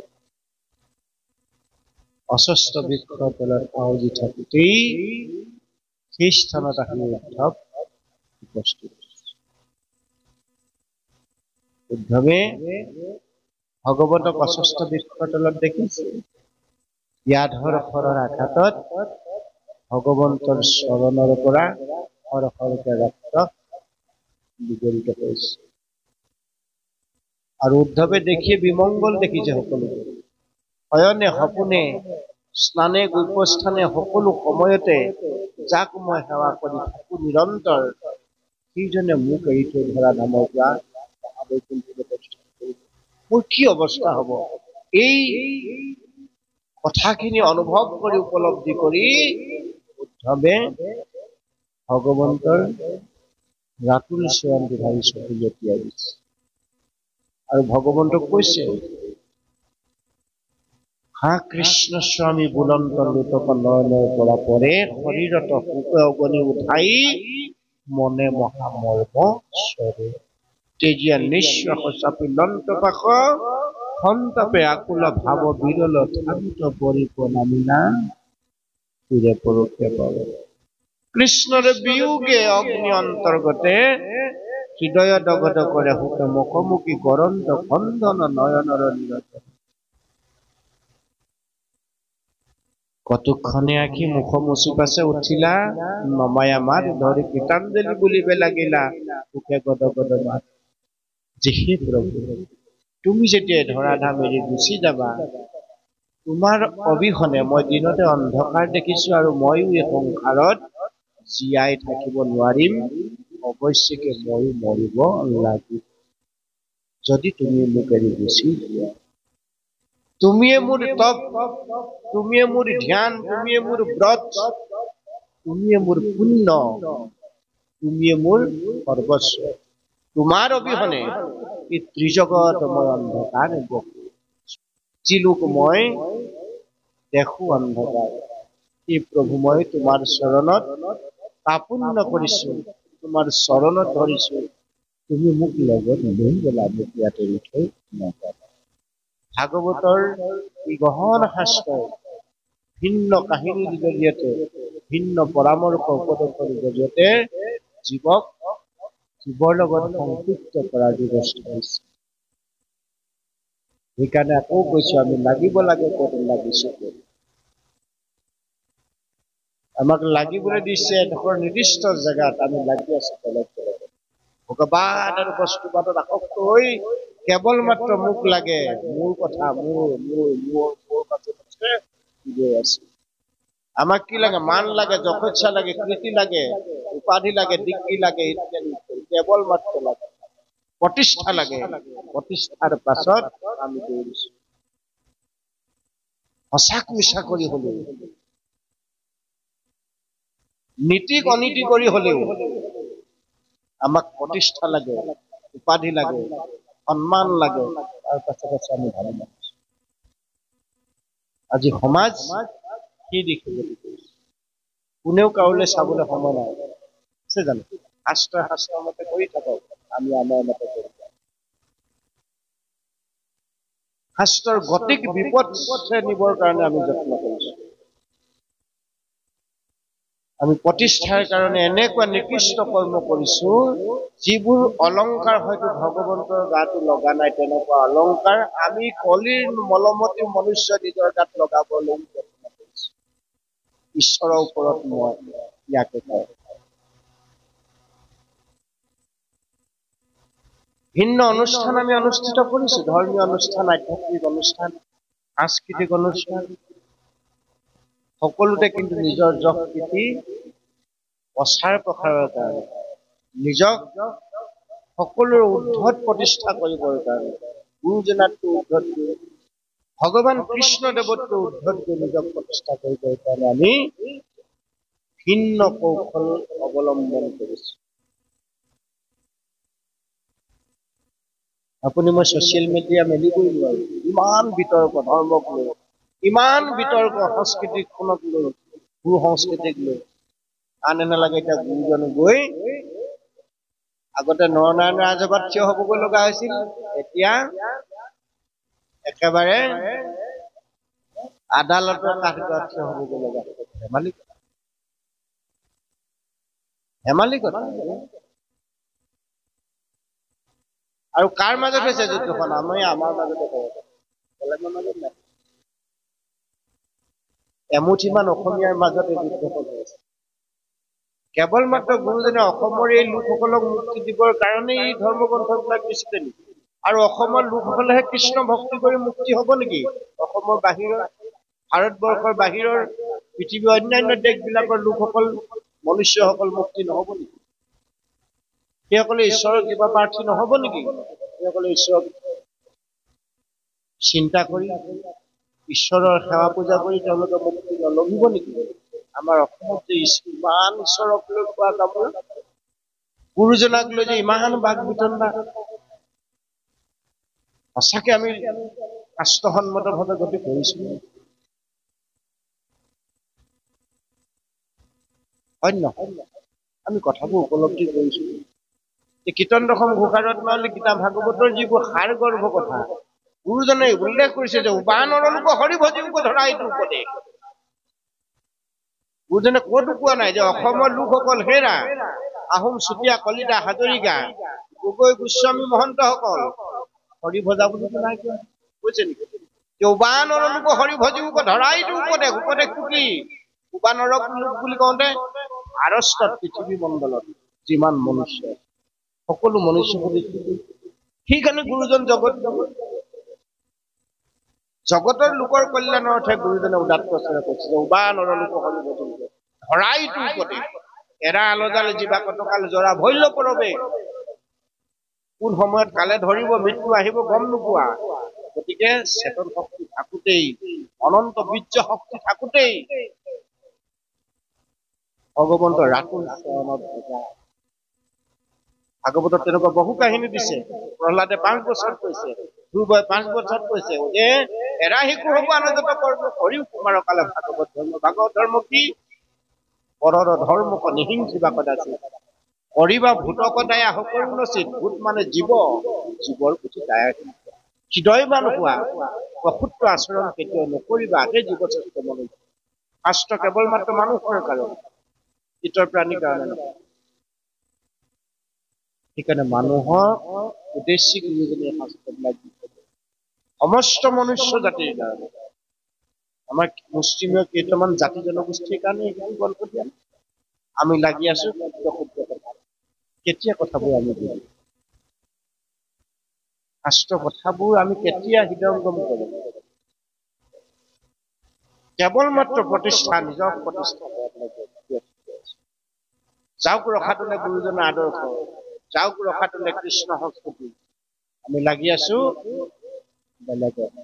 অস্বস্থ বৃক্ষৰ তলত আৱজি থাকোঁতেই সেই স্থানত আহি উদ্ধৱ উপস্থিত। উদ্ধৱে ভগৱতক অস্বস্থ বৃক্ষৰ তলত দেখিছে। ব্যাধৰ শৰৰ আঘাতত ভগৱন্তৰ চৰণৰ পৰা সৰসৰকে ৰক্ত বিগলিত কৰিছে। আৰু উদ্ধৱে দেখিয়ে বিমংগল দেখিছে সকলোকে। শয়নে সপোনে স্নানে গৈপস্থানে সকলো সময়তে যাক মই সেৱা কৰি থাকোঁ নিৰন্তৰ, সেইজনে মোক এৰি থৈ ধৰা ধামৰ পৰা মোৰ কি অৱস্থা হ'ব? এই কথাখিনি অনুভৱ কৰি উপলব্ধি কৰি উদ্ধৱে ভগৱন্তৰ ৰাতুল চৰণ দুধাৰি চকুলে তিয়াই দিছে আৰু ভগৱন্তক কৈছে, হা কৃষ্ণ স্বামী বুলন্ত লোটক নয়নৰ পৰা পৰে শৰীৰত শোকে অগনি উঠাই মনে মহামৰ্ম স্বৰে তেজীয়া নিশ্বাস চাপি লন্ত পাশ সন্তাপে আকুল ভাৱ বিৰল থান্ত পৰিপ নামিনা ফিৰে পৰোক্ষে পাব। কৃষ্ণৰ বিয়োগে অগ্নি অন্তৰ্গতে হৃদয় দগদ কৰে শোকে মুখমুখী গৰন্ত খন্দন নয়নৰ নিৰতন। কতক্ষণে আঁকি মুখ মুচি পাছে উঠিলা নমায়া মাত ধৰি গীতাঞ্জলি বুলিবে লাগিলা মুখে গদ গদ মাত যে হে প্ৰভু, তুমি যেতিয়া ধৰাধাম এৰি গুচি যাবা, তোমাৰ অবিহনে মই দিনতে অন্ধকাৰ দেখিছো আৰু ময়ো এই সংসাৰত জীয়াই থাকিব নোৱাৰিম, অৱশ্যেকে ময়ো মৰিব লাগিব। যদি তুমি মোক এৰি গুচি যোৱা, তুমিয়ে মোৰ তপ, তুমিয়ে মোৰ ধ্যান, তুমিয়ে মোৰ ব্ৰত, তুমিয়ে মোৰ পুণ্য, তুমিয়ে মোৰ সৰ্বস্ব। তোমাৰ অবিহনে এই ত্ৰিজগত মই অন্ধকাৰ দেখো, যি লোক মই দেখো অন্ধকাৰ। এই প্ৰভু মই তোমাৰ চৰণত কাপুণ্য কৰিছো, তোমাৰ চৰণত ধৰিছো, তুমি মোক লগত লৈ গলা, মোক ইয়াত এৰি থৈ নাযাবা। ভাগৱতৰ এই গহন শাস্ত্ৰই ভিন্ন কাহিনীৰ জৰিয়তে ভিন্ন পৰামৰ্শ উপদেশৰ জৰিয়তে জীৱক জীৱৰ লগত সংযুক্ত কৰাৰ ব্যৱস্থা হৈছে। সেইকাৰণে আকৌ কৈছো আমি লাগিব লাগে ক'ত লাগিছো ক'ত। আমাক লাগিবলৈ দিছে এডোখৰ নিৰ্দিষ্ট জেগাত, আমি লাগি আছো বেলেগ বেলেগ। ভগৱান আৰু বস্তুবাদত আসক্ত হৈ কেৱল মাত্ৰ মোক লাগে, মোৰ কথা মোৰ মাজতে গৈ আছে। আমাক কি লাগে? মান লাগে, যশস্যা লাগে, কীৰ্তি লাগে, উপাধি লাগে, ডিগ্ৰী লাগে, ইত্যাদি কেৱল মাত্ৰ লাগে। প্ৰতিষ্ঠা লাগে, প্ৰতিষ্ঠাৰ পাছত আমি দৌৰিছো। সঁচাক মিছা কৰি হলেও, নীতিক অনীতি কৰি হলেও আমাক প্ৰতিষ্ঠা লাগে, উপাধি লাগে, সন্মান লাগে, তাৰ পাছত আছে আমি ভাল মানুহ। আজি সমাজ কি দেখিবলৈ গৈছে? কোনেও কাৰোলৈ চাবলৈ সময় নাই আছে জানো? শাস্ত্ৰৰ মতে কৰি থাকক, আমি আমাৰ মতে কৰি থাকক। শাস্ত্ৰৰ গতিক বিপদ নিবৰ কাৰণে আমি যত্ন কৰিছো। আমি প্ৰতিষ্ঠাৰ কাৰণে এনেকুৱা নিকৃষ্ট কৰ্ম কৰিছো, যিবোৰ অলংকাৰ হয়তো ভগৱন্তৰ গাতো লগা নাই, তেনেকুৱা অলংকাৰ আমি কলিৰ মলমতি মনুষ্য নিজৰ গাত লগাবলৈ যত্ন কৰিছো। ঈশ্বৰৰ ওপৰত মই ইয়াকে কওঁ। ভিন্ন অনুষ্ঠান আমি অনুষ্ঠিত কৰিছো, ধৰ্মীয় অনুষ্ঠান, আধ্যাত্মিক অনুষ্ঠান, সাংস্কৃতিক অনুষ্ঠান, সকলোতে কিন্তু নিজৰ যশ কীৰ্তি প্ৰচাৰ প্ৰসাৰৰ কাৰণে, নিজক সকলোৰে উদ্ধত প্ৰতিষ্ঠা কৰিবৰ কাৰণে, গুৰুজনাতকৈ উদ্ধত কৰি, ভগৱান কৃষ্ণদেৱতকৈ উদ্ধত কৰি নিজক প্ৰতিষ্ঠা কৰিবৰ কাৰণে আমি ভিন্ন কৌশল অৱলম্বন কৰিছো। আপুনি মই ছচিয়েল মিডিয়া মেলিবই নোৱাৰো, ইমান বিতৰ্ক ধৰ্মক লৈ, ইমান বিতৰ্ক সংস্কৃতিখনক লৈ, ভূ সংস্কৃতিক লৈ। আন নালাগে এতিয়া গুৰুজন গৈ আগতে নৰনাৰায়ণ ৰাজসভাত থিয় হবগৈ লগা হৈছিল, এতিয়া একেবাৰে আদালতৰ কাঠগড়াত থিয় হবগৈ লগা হৈছে। ধেমালি কথা। আৰু কাৰ মাজত হৈছে যুদ্ধখন? আমাৰ মাজতে বেলেগৰ মাজত নাই। এমুঠিমান অসমীয়াৰ মাজতে যুদ্ধখন হৈছে। কেৱল মাত্ৰ গুৰুজনে অসমৰ এই লোকসকলক মুক্তি দিবৰ কাৰণেই এই ধৰ্মগ্ৰন্থবিলাক দিছিলে নেকি? আৰু অসমৰ লোকসকলেহে কৃষ্ণ ভক্তি কৰি মুক্তি হব নেকি? অসমৰ বাহিৰৰ, ভাৰতবৰ্ষৰ বাহিৰৰ, পৃথিৱীৰ অন্যান্য দেশবিলাকৰ লোকসকল, মনুষ্যসকল মুক্তি নহব নেকি? সেইসকলে ঈশ্বৰৰ কিবা প্ৰাৰ্থী নহব নেকি? সেইসকলে ঈশ্বৰক চিন্তা কৰি, ঈশ্বৰৰ সেৱা পূজা কৰি তেওঁলোকে মুক্তি নলভিব নেকি? আমাৰ অসমত যে ইমান ঈশ্বৰক লৈ কোৱা কামোৰ, গুৰুজনাক লৈ যে ইমান বাক বিতণ্ডা, সঁচাকে আমি শাস্ত্ৰসন্মতভাৱে গতি কৰিছো? অন্য আমি কথাবোৰ উপলব্ধি কৰিছো। কীৰ্তন দশম ঘোষাৰত্নাৱলী গীতা ভাগৱতৰ যিবোৰ সাৰ গৰ্ভ কথা গুৰুজনে উল্লেখ কৰিছে, যে উবানৰ লোক হৰি ভজিব ধৰা এইটো উপদেশ। গুৰুজনে ক'তো কোৱা নাই যে অসমৰ লোকসকল হেৰা, আহোম, চুতীয়া, কলিতা, হাজৰিকা, গগৈ, গোস্বামী মহন্তসকল হৰি ভজা বুলি নাই কোৱা। কৈছে নেকি? উবানৰ লোক হৰি ভজিব ধৰা এইটো উপদেশ। উপদেশটো কি? উবানৰ লোক বুলি কওঁতে ভাৰতত, পৃথিৱী মণ্ডলত যিমান মনুষ্য, সকলো মনুষ্য সেইকাৰণে গুৰুজন জগতৰ লোকৰ কল্যাণৰ অৰ্থে গুৰুজনে উদাত্ত স্বৰে কৈছে যে উবানৰ লোক হৰি ভজিব ধৰা এইটো উপদেশ। এৰা আলজাল জীৱা কতকাল জৰা ভৈল্য পৰবে। কোন সময়ত কালে ধৰিব, মৃত্যু আহিব গম নোপোৱা। গতিকে চেতন শক্তি থাকোতেই, অনন্ত বীৰ্য শক্তি থাকোতেই ভগৱন্তৰ ৰাতুল চৰণত ভজা। ভাগৱতত তেনেকুৱা বহু কাহিনী দিছে। প্ৰহ্লাদে 5 বছৰত কৈছে, ধ্ৰুৱই 5 বছৰত কৈছে যে এৰা শিশু হব আনন্দত কৰ্ম হৰিও কুমাৰ কালে ভাগৱত ধৰ্ম। ভাগৱত ধৰ্ম কি? পৰৰ ধৰ্মক নিহিংসিবা কদাচি, কৰিবা ভূতক দায়া সকৰ্ণচিত। ভূত মানে জীৱ, জীৱৰ প্ৰতি দায়া হৃদয়বান হোৱা, প্ৰসূত্ৰ আচৰণ কেতিয়াও নকৰিবা, আগে জীৱ শ্ৰেষ্ঠ মনুষ্য। শাস্ত্ৰ কেৱল মাত্ৰ মানুহৰ কাৰণে, ইতৰ প্ৰাণীৰ কাৰণে নহয়। সেইকাৰণে মানুহৰ উদ্দেশ্যি গুৰুজনীয়ে শাস্ত্ৰবিলাক সমস্ত মনুষ্য জাতিৰ কাৰণে। আমাৰ মুছলিমৰ কেইটামান জাতি জনগোষ্ঠীৰ কাৰণে এইটো গল্প দিয়া আমি লাগি আছো কেতিয়া কথাবোৰ আমি বুজিম, শাস্ত্ৰ কথাবোৰ আমি কেতিয়া হৃদয়ংগম কৰিম। কেৱল মাত্ৰ প্ৰতিষ্ঠা, নিজৰ প্ৰতিষ্ঠা যাওক ৰখাটোলে গুৰুজনৰ আদৰ্শ, যাওক ৰখাটোলে কৃষ্ণ সংস্কৃতি। আমি লাগি আছো বেলেগত।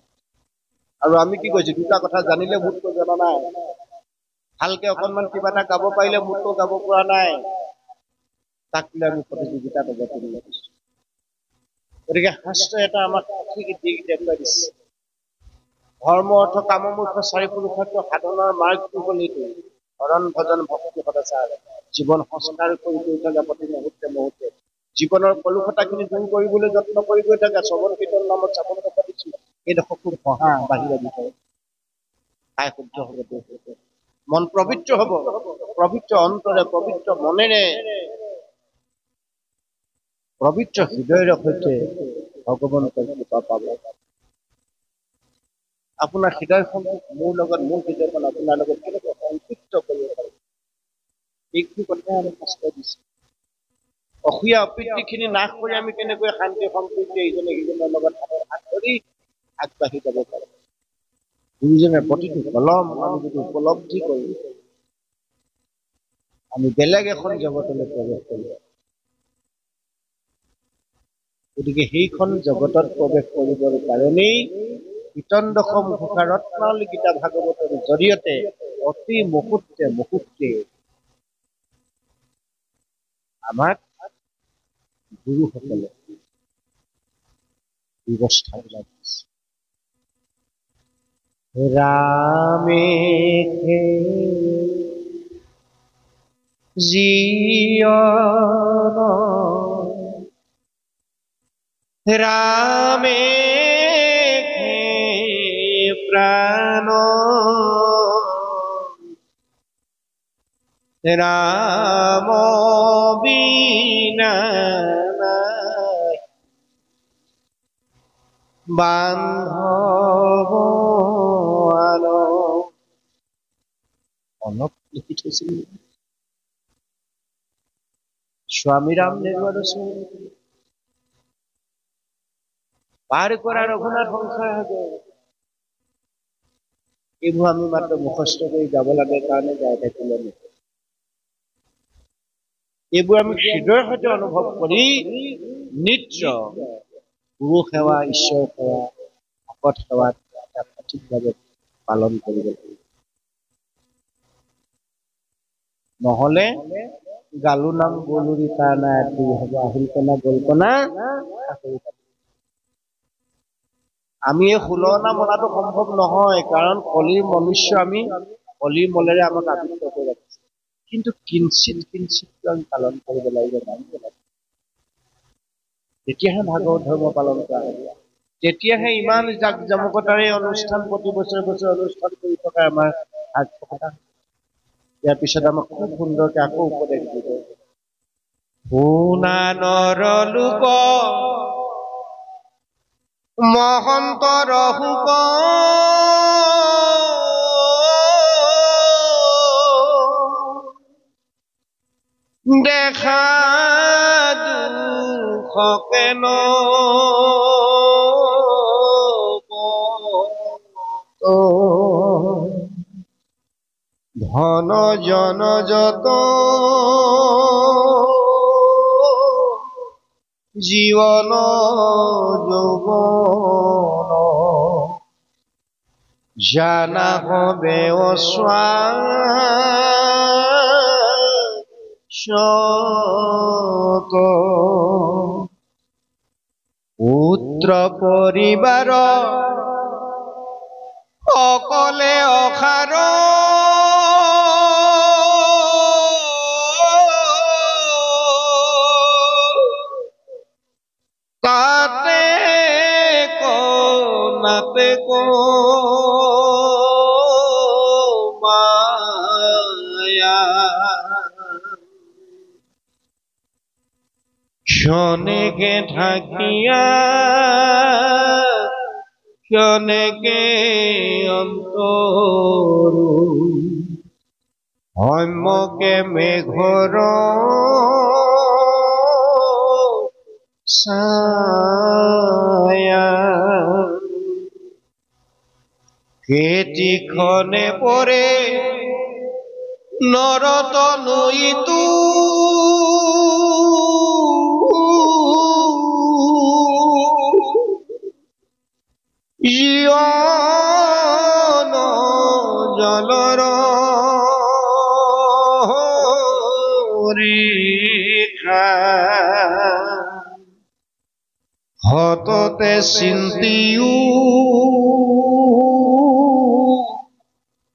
আৰু আমি কি কৈছো, দুটা কথা জানিলে মোতকৈ জনা নাই, ভালকে অকনমান কিবা এটা গাব পাৰিলে মোতকৈ গাব পৰা নাই, তাক লৈ আমি প্ৰতিযোগিতাত অৱতীৰ্ণ হৈছো। গতিকে শাস্ত্ৰই এটা আমাক সঠিক দিশ দেখুৱাই দিছে। ধৰ্ম অৰ্থ কাম মোক্ষ চাৰি পুৰুষাৰ্থ সাধনৰ মাৰ্গটো হ'ল এইটো, হৰণ ভজন ভক্তি সদাচাৰ। জীৱন সংস্কাৰ কৰি গৈ থাকে প্ৰতি মুহূৰ্তে মুহূৰ্তে, জীৱনৰ কলুষতাখিনি দূৰ কৰিবলৈ যত্ন কৰি গৈ থাকে। শ্ৰৱণ কীৰ্তন নামত চাবন পাতিছো, এইডোখৰ খুব পঢ়া বাহিৰে ভিতৰত আই শুদ্ধ হ'ব, মন পবিত্ৰ হ'ব, পবিত্ৰ অন্তৰে পবিত্ৰ মনেৰে পবিত্ৰ হৃদয়ৰ সৈতে ভগৱন্তৰ কৃপা পাব। আপোনাৰ হৃদয়খন মোৰ লগত, মোৰ হৃদয়খন আপোনাৰ লগত কেনেকৈ সংযুক্ত কৰিব পাৰি, এইখিনি কথাই আমি শাস্ত্ৰই দিছে। অসূয়া অপ্ৰীতিখিনি নাশ কৰি আমি কেনেকৈ শান্তি সম্প্ৰীতি ইজনে সিজনৰ লগত হাত ধৰি আগবাঢ়ি যাব পাৰোঁ। গুৰুজনে প্ৰতিটো কলম আমি যদি উপলব্ধি কৰোঁ, আমি বেলেগ এখন জগতলৈ প্ৰৱেশ কৰিম। গতিকে সেইখন জগতত প্ৰৱেশ কৰিবৰ কাৰণেই বিতণ্ডসম ঘোষা ৰত্নাৱলী গীতা ভাগৱতৰ জৰিয়তে অতি মুহূৰ্তে মুহূৰ্তে আমাক গুৰুসকলে ব্যৱস্থাবিলাক দিছে। ৰামে জীয়ন ৰামে প্ৰাণ ৰাম বিনা বান্ধৱ অলপ লিখি থৈছিল স্বামীৰাম নেৰুৱাৰ পাৰ কৰা ৰঘুনাথ সংসাৰ হবে। এইবোৰ আমি মাত্ৰ মুখস্থ কৰি যাব লাগে কাৰণে গাই থাকিলে নহয়, এইবোৰ আমি হৃদয়ৰ সৈতে অনুভৱ কৰি নিত্য গুৰু সেৱা, ঈশ্বৰ সেৱা, ভকত সেৱাত সঠিকভাৱে পালন কৰিব লাগিব। নহলে গালু নাম গলুৰি তাৰ নাই হ'ব, আহিল কনা গল কনা। আমি এই 16 মনাটো সম্ভৱ নহয়, কাৰণ কলিৰ মনুষ্য আমি কলিৰ মলেৰে আমাক আবৃত্ত কৰি ৰাখিছে। কিন্তু কিঞ্চিত কিঞ্চিত আমি পালন কৰিব লাগিব, মানিব লাগিব। তেতিয়াহে ভাগৱত ধৰ্ম পালন কৰা হ'ব, তেতিয়াহে ইমান জাক জমকতাৰে অনুষ্ঠান প্ৰতি বছৰে বছৰে অনুষ্ঠান কৰি থকা আমাৰ সাৰ্থকতা। ইয়াৰ পিছত আমাক খুব সুন্দৰকে আকৌ উপদেশ দিব, শুনা নৰ লোক মহন্তৰ হুক দেখা দুখকে ধন জন যত জীবন যৌবন জানা হবে অশ্বাসত পুত্ৰ পৰিবাৰ অকলে অসাৰ তাতে নাতে ক্ষণেকে থাকিয়া ক্ষণেকে অন্তৰু সম্যকে মেঘৰ ছায়া কেতিখনে পৰে নৰতনু ইটো ইয়ন জলৰ ৰেখা হততে চিন্তিও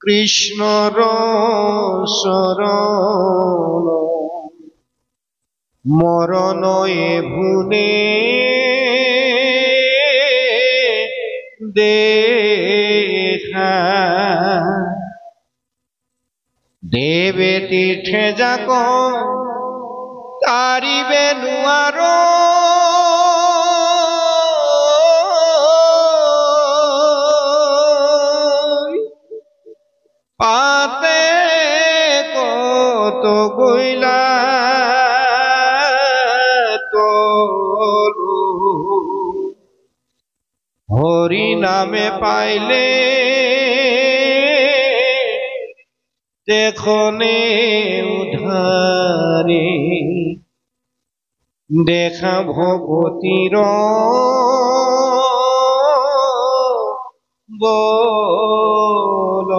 কৃষ্ণৰ চৰণ মৰণয়ে ভুনে দেখা দেৱে তীৰ্থে যাক তাৰিবে নোৱাৰ পাতে কত গৈলা তলু হৰি নামে পাইলে দেখনে উধাৰে দেখা ভগতীৰ বল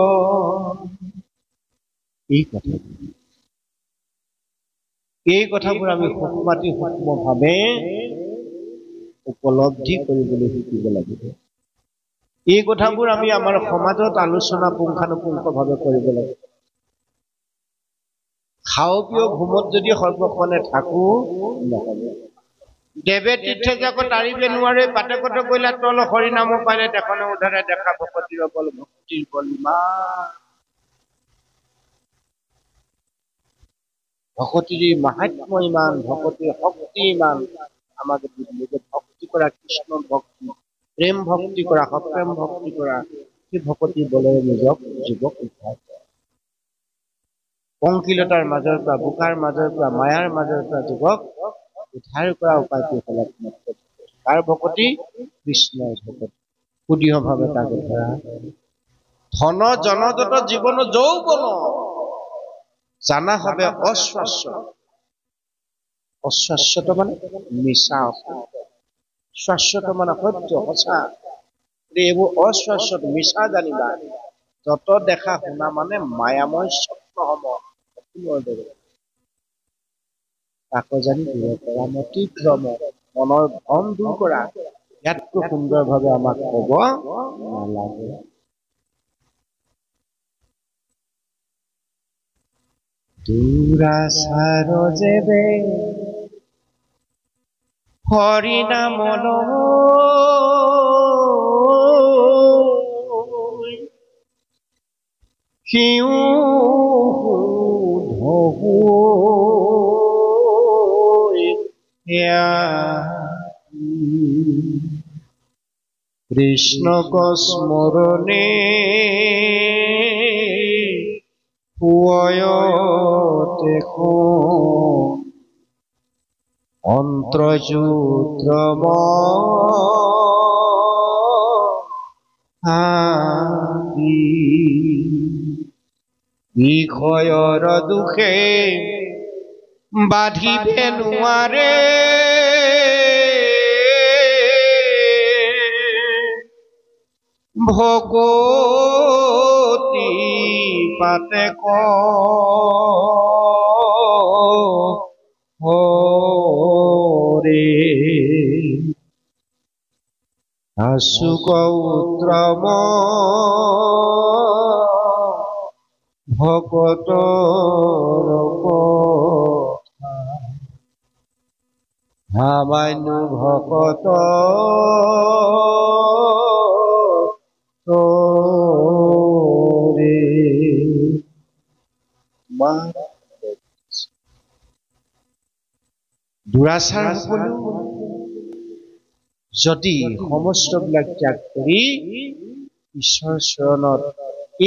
এই কথাবোৰ আমি সূক্ষ্মাতি সূক্ষ্মভাৱে উপলব্ধি কৰিবলৈ শিকিব লাগিব। এই কথাবোৰ আমি আমাৰ সমাজত আলোচনা পুংখানুপুংখভাৱে কৰিব লাগিব। খাও পিও ঘুমত যদি সৰ্বক্ষণে থাকো নহ'ব। দেৱে তীৰ্থে যাক তাৰিবে নোৱাৰে পাতে কত গৈলা তল হৰি নাম পালে দেখনে উধাৰে দেখা ভকতিৰ বল ভক্তিৰ বল ইমান ভকতিৰ মাহাত্ম্য ইমান ভকতিৰ শক্তি ইমান আমাকে ভক্তি কৰা কৃষ্ণ ভক্তি প্ৰেম ভক্তি কৰা সপ্ৰেম ভক্তি কৰা সেই ভকতিৰ বলেৰে নিজক যুৱক উদ্ধাৰ কৰে। পংকিলতাৰ মাজৰ পৰা বোকাৰ মাজৰ পৰা মায়াৰ মাজৰ পৰা যুৱক উদ্ধাৰ কৰা উপায়টো কাৰ ভকতি কৃষ্ণৰ ভকতি সুদৃঢ়ভাৱে তাক ধৰা ধন জনযত জীৱন যৌৱন জানা হবে অশ্বাশ্বৰ অশ্বাশ্বত মানে মিছা শাশ্বত মানে সত্য সঁচা এইবোৰ অশ্বাশ্বত মিছা জানিবা যত দেখা শুনা মানে মায়াময় স্বপ্নসমূহ তাকো জানি দূৰ কৰা মতিভ্ৰম মনৰ ভ্ৰম দূৰ কৰা ইয়াতকৈ সুন্দৰভাৱে আমাক ক'ব নালাগে। দুৰাচাৰ যেবে হৰি নাম লৈ সিও কৃষ্ণক স্মৰণে দেখো অন্ত্ৰযুদ্ৰম বিষয়ৰ দুখে বাধিবে নোৱাৰে ভগতি পাতে হৰে আশুক উত্তম ভকতৰ কথা সামান্য ভকত দুৰাচাৰ সকলো যদি সমস্তবিলাক ত্যাগ কৰি ঈশ্বৰৰ চৰণত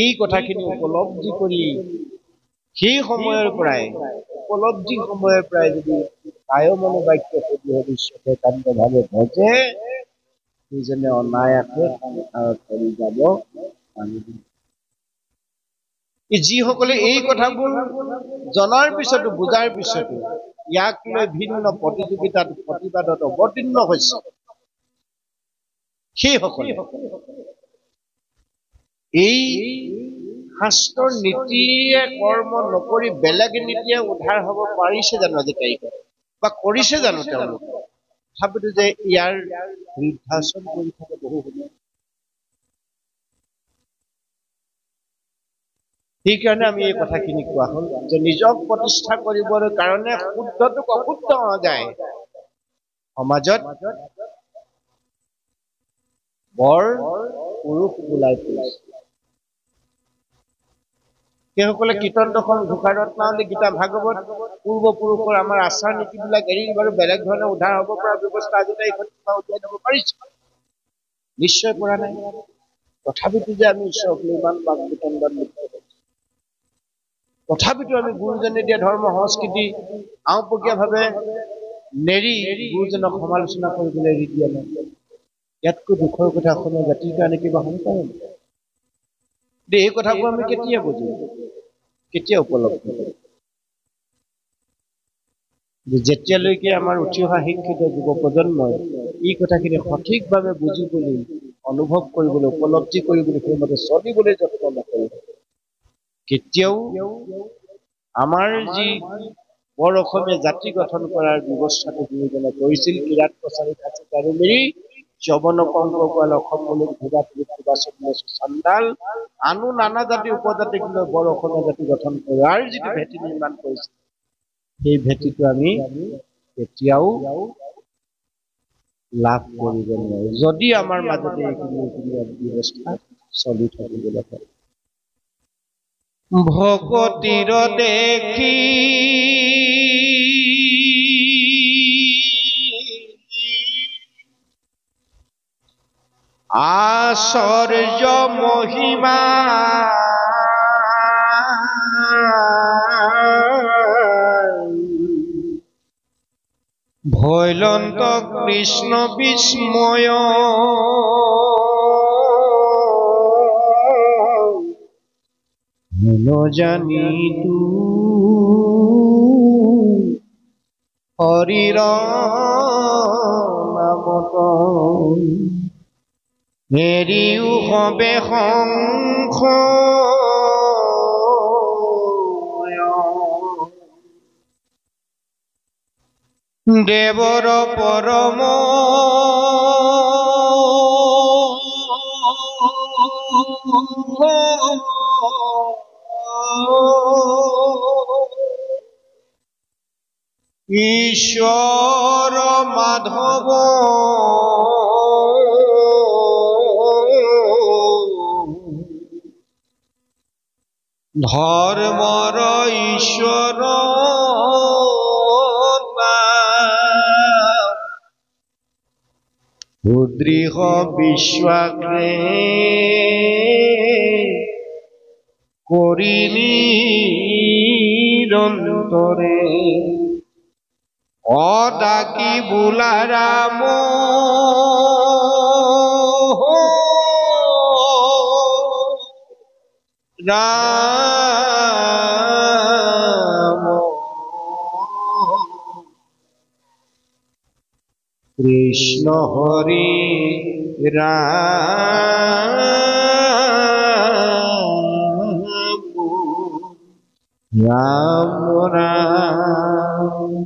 এই কথাখিনি উপলব্ধি কৰি সেই সময়ৰ পৰাই যদি কায় মনোবাক্য ভৱিষ্যতে কান্তভাৱে ভজে সেইজনে অনায়াসে সংসাৰত কৰি যাব পাৰিব। যিসকলে এই কথাবোৰ জনাৰ পিছতো বুজাৰ পিছতো ইয়াক লৈ ভিন্ন প্ৰতিযোগিতাত প্ৰতিবাদত অৱতীৰ্ণ হৈছে সেইসকলে এই শাস্ত্ৰৰ নীতিয়ে কৰ্ম নকৰি বেলেগ নীতিয়ে উদ্ধাৰ হ'ব পাৰিছে জানো আজি তাৰিখত বা কৰিছে জানো তেওঁলোকে? তথাপিতো যে ইয়াৰ নিৰ্বাচন কৰি থাকে বহু সময়। সেইকাৰণে আমি এই কথাখিনি কোৱা হ'ল যে নিজক প্ৰতিষ্ঠা কৰিবৰ কাৰণে শুদ্ধটোক অশুদ্ধ যায় সমাজত বৰ পুৰুষ ওলাই পৰিছে। সেইসকলে কীৰ্তন দশম ঘোষা ৰত্নাৱলী গীতা ভাগৱত পূৰ্বপুৰুষৰ আমাৰ আচাৰ নীতিবিলাক এৰি বাৰু বেলেগ ধৰণে উদ্ধাৰ হ'ব পৰা ব্যৱস্থা আজি তাৰিখত উলিয়াই দিব পাৰিছে? নিশ্চয় পৰা নাই। তথাপিতো যে আমি ঈশ্বৰক ইমান বাকবিতণ্ডাত লিপ্ত হৈছোঁ, তথাপিতো আমি গুৰুজনে দিয়া ধৰ্ম সংস্কৃতি আওপকীয়াভাৱে নেৰি গুৰুজনক সমালোচনা কৰিবলৈ এৰি দিয়া নাই। ইয়াতকৈ দুখৰ কথা অসমীয়া জাতিৰ কাৰণে কিবা হ'ব পাৰে নেকি? এই কথাবোৰ আমি কেতিয়া বুজিম, কেতিয়া উপলব্ধি কৰিম? যেতিয়ালৈকে আমাৰ উঠি অহা শিক্ষিত যুৱ প্ৰজন্মই এই কথাখিনি সঠিকভাৱে বুজিবলৈ, অনুভৱ কৰিবলৈ, উপলব্ধি কৰিবলৈ, সেইমতে চলিবলৈ যত্ন নকৰিব, কেতিয়াও আমাৰ যি বৰ অসমীয়া জাতি গঠন কৰাৰ ব্যৱস্থাটো গুৰুজনে কৰিছিল, কিৰাত কছাৰী খাচী কাৰু মেৰি যৱন কংক গোৱাল অসম মূলক ভোগা চান্দাল আনো নানা জাতি উপজাতিক লৈ বৰ অসমীয়া জাতি গঠন কৰাৰ যিটো ভেটি নিৰ্মাণ কৰিছিল, সেই ভেটিটো আমি কেতিয়াও লাভ কৰিব নোৱাৰো যদি আমাৰ মাজতে এইখিনি ব্যৱস্থা চলি থাকিবলৈ পাৰে। ভকতিৰ দেখি আশ্চৰ্য মহিমা ভৈলন্ত কৃষ্ণ বিস্ময় হেন জানি তু হৰিৰ নামত হেৰিও হবে সংশয় দেৱৰ পৰম ঈশ্বৰ মাধৱ ধৰ্মৰ ঈশ্বৰ উদ্ৰিহ বিশ্বাসে কৰি নিৰন্তৰে অডাকি বোলা ৰাম ৰাম কৃষ্ণ হৰি ৰাম ৰাম ৰাম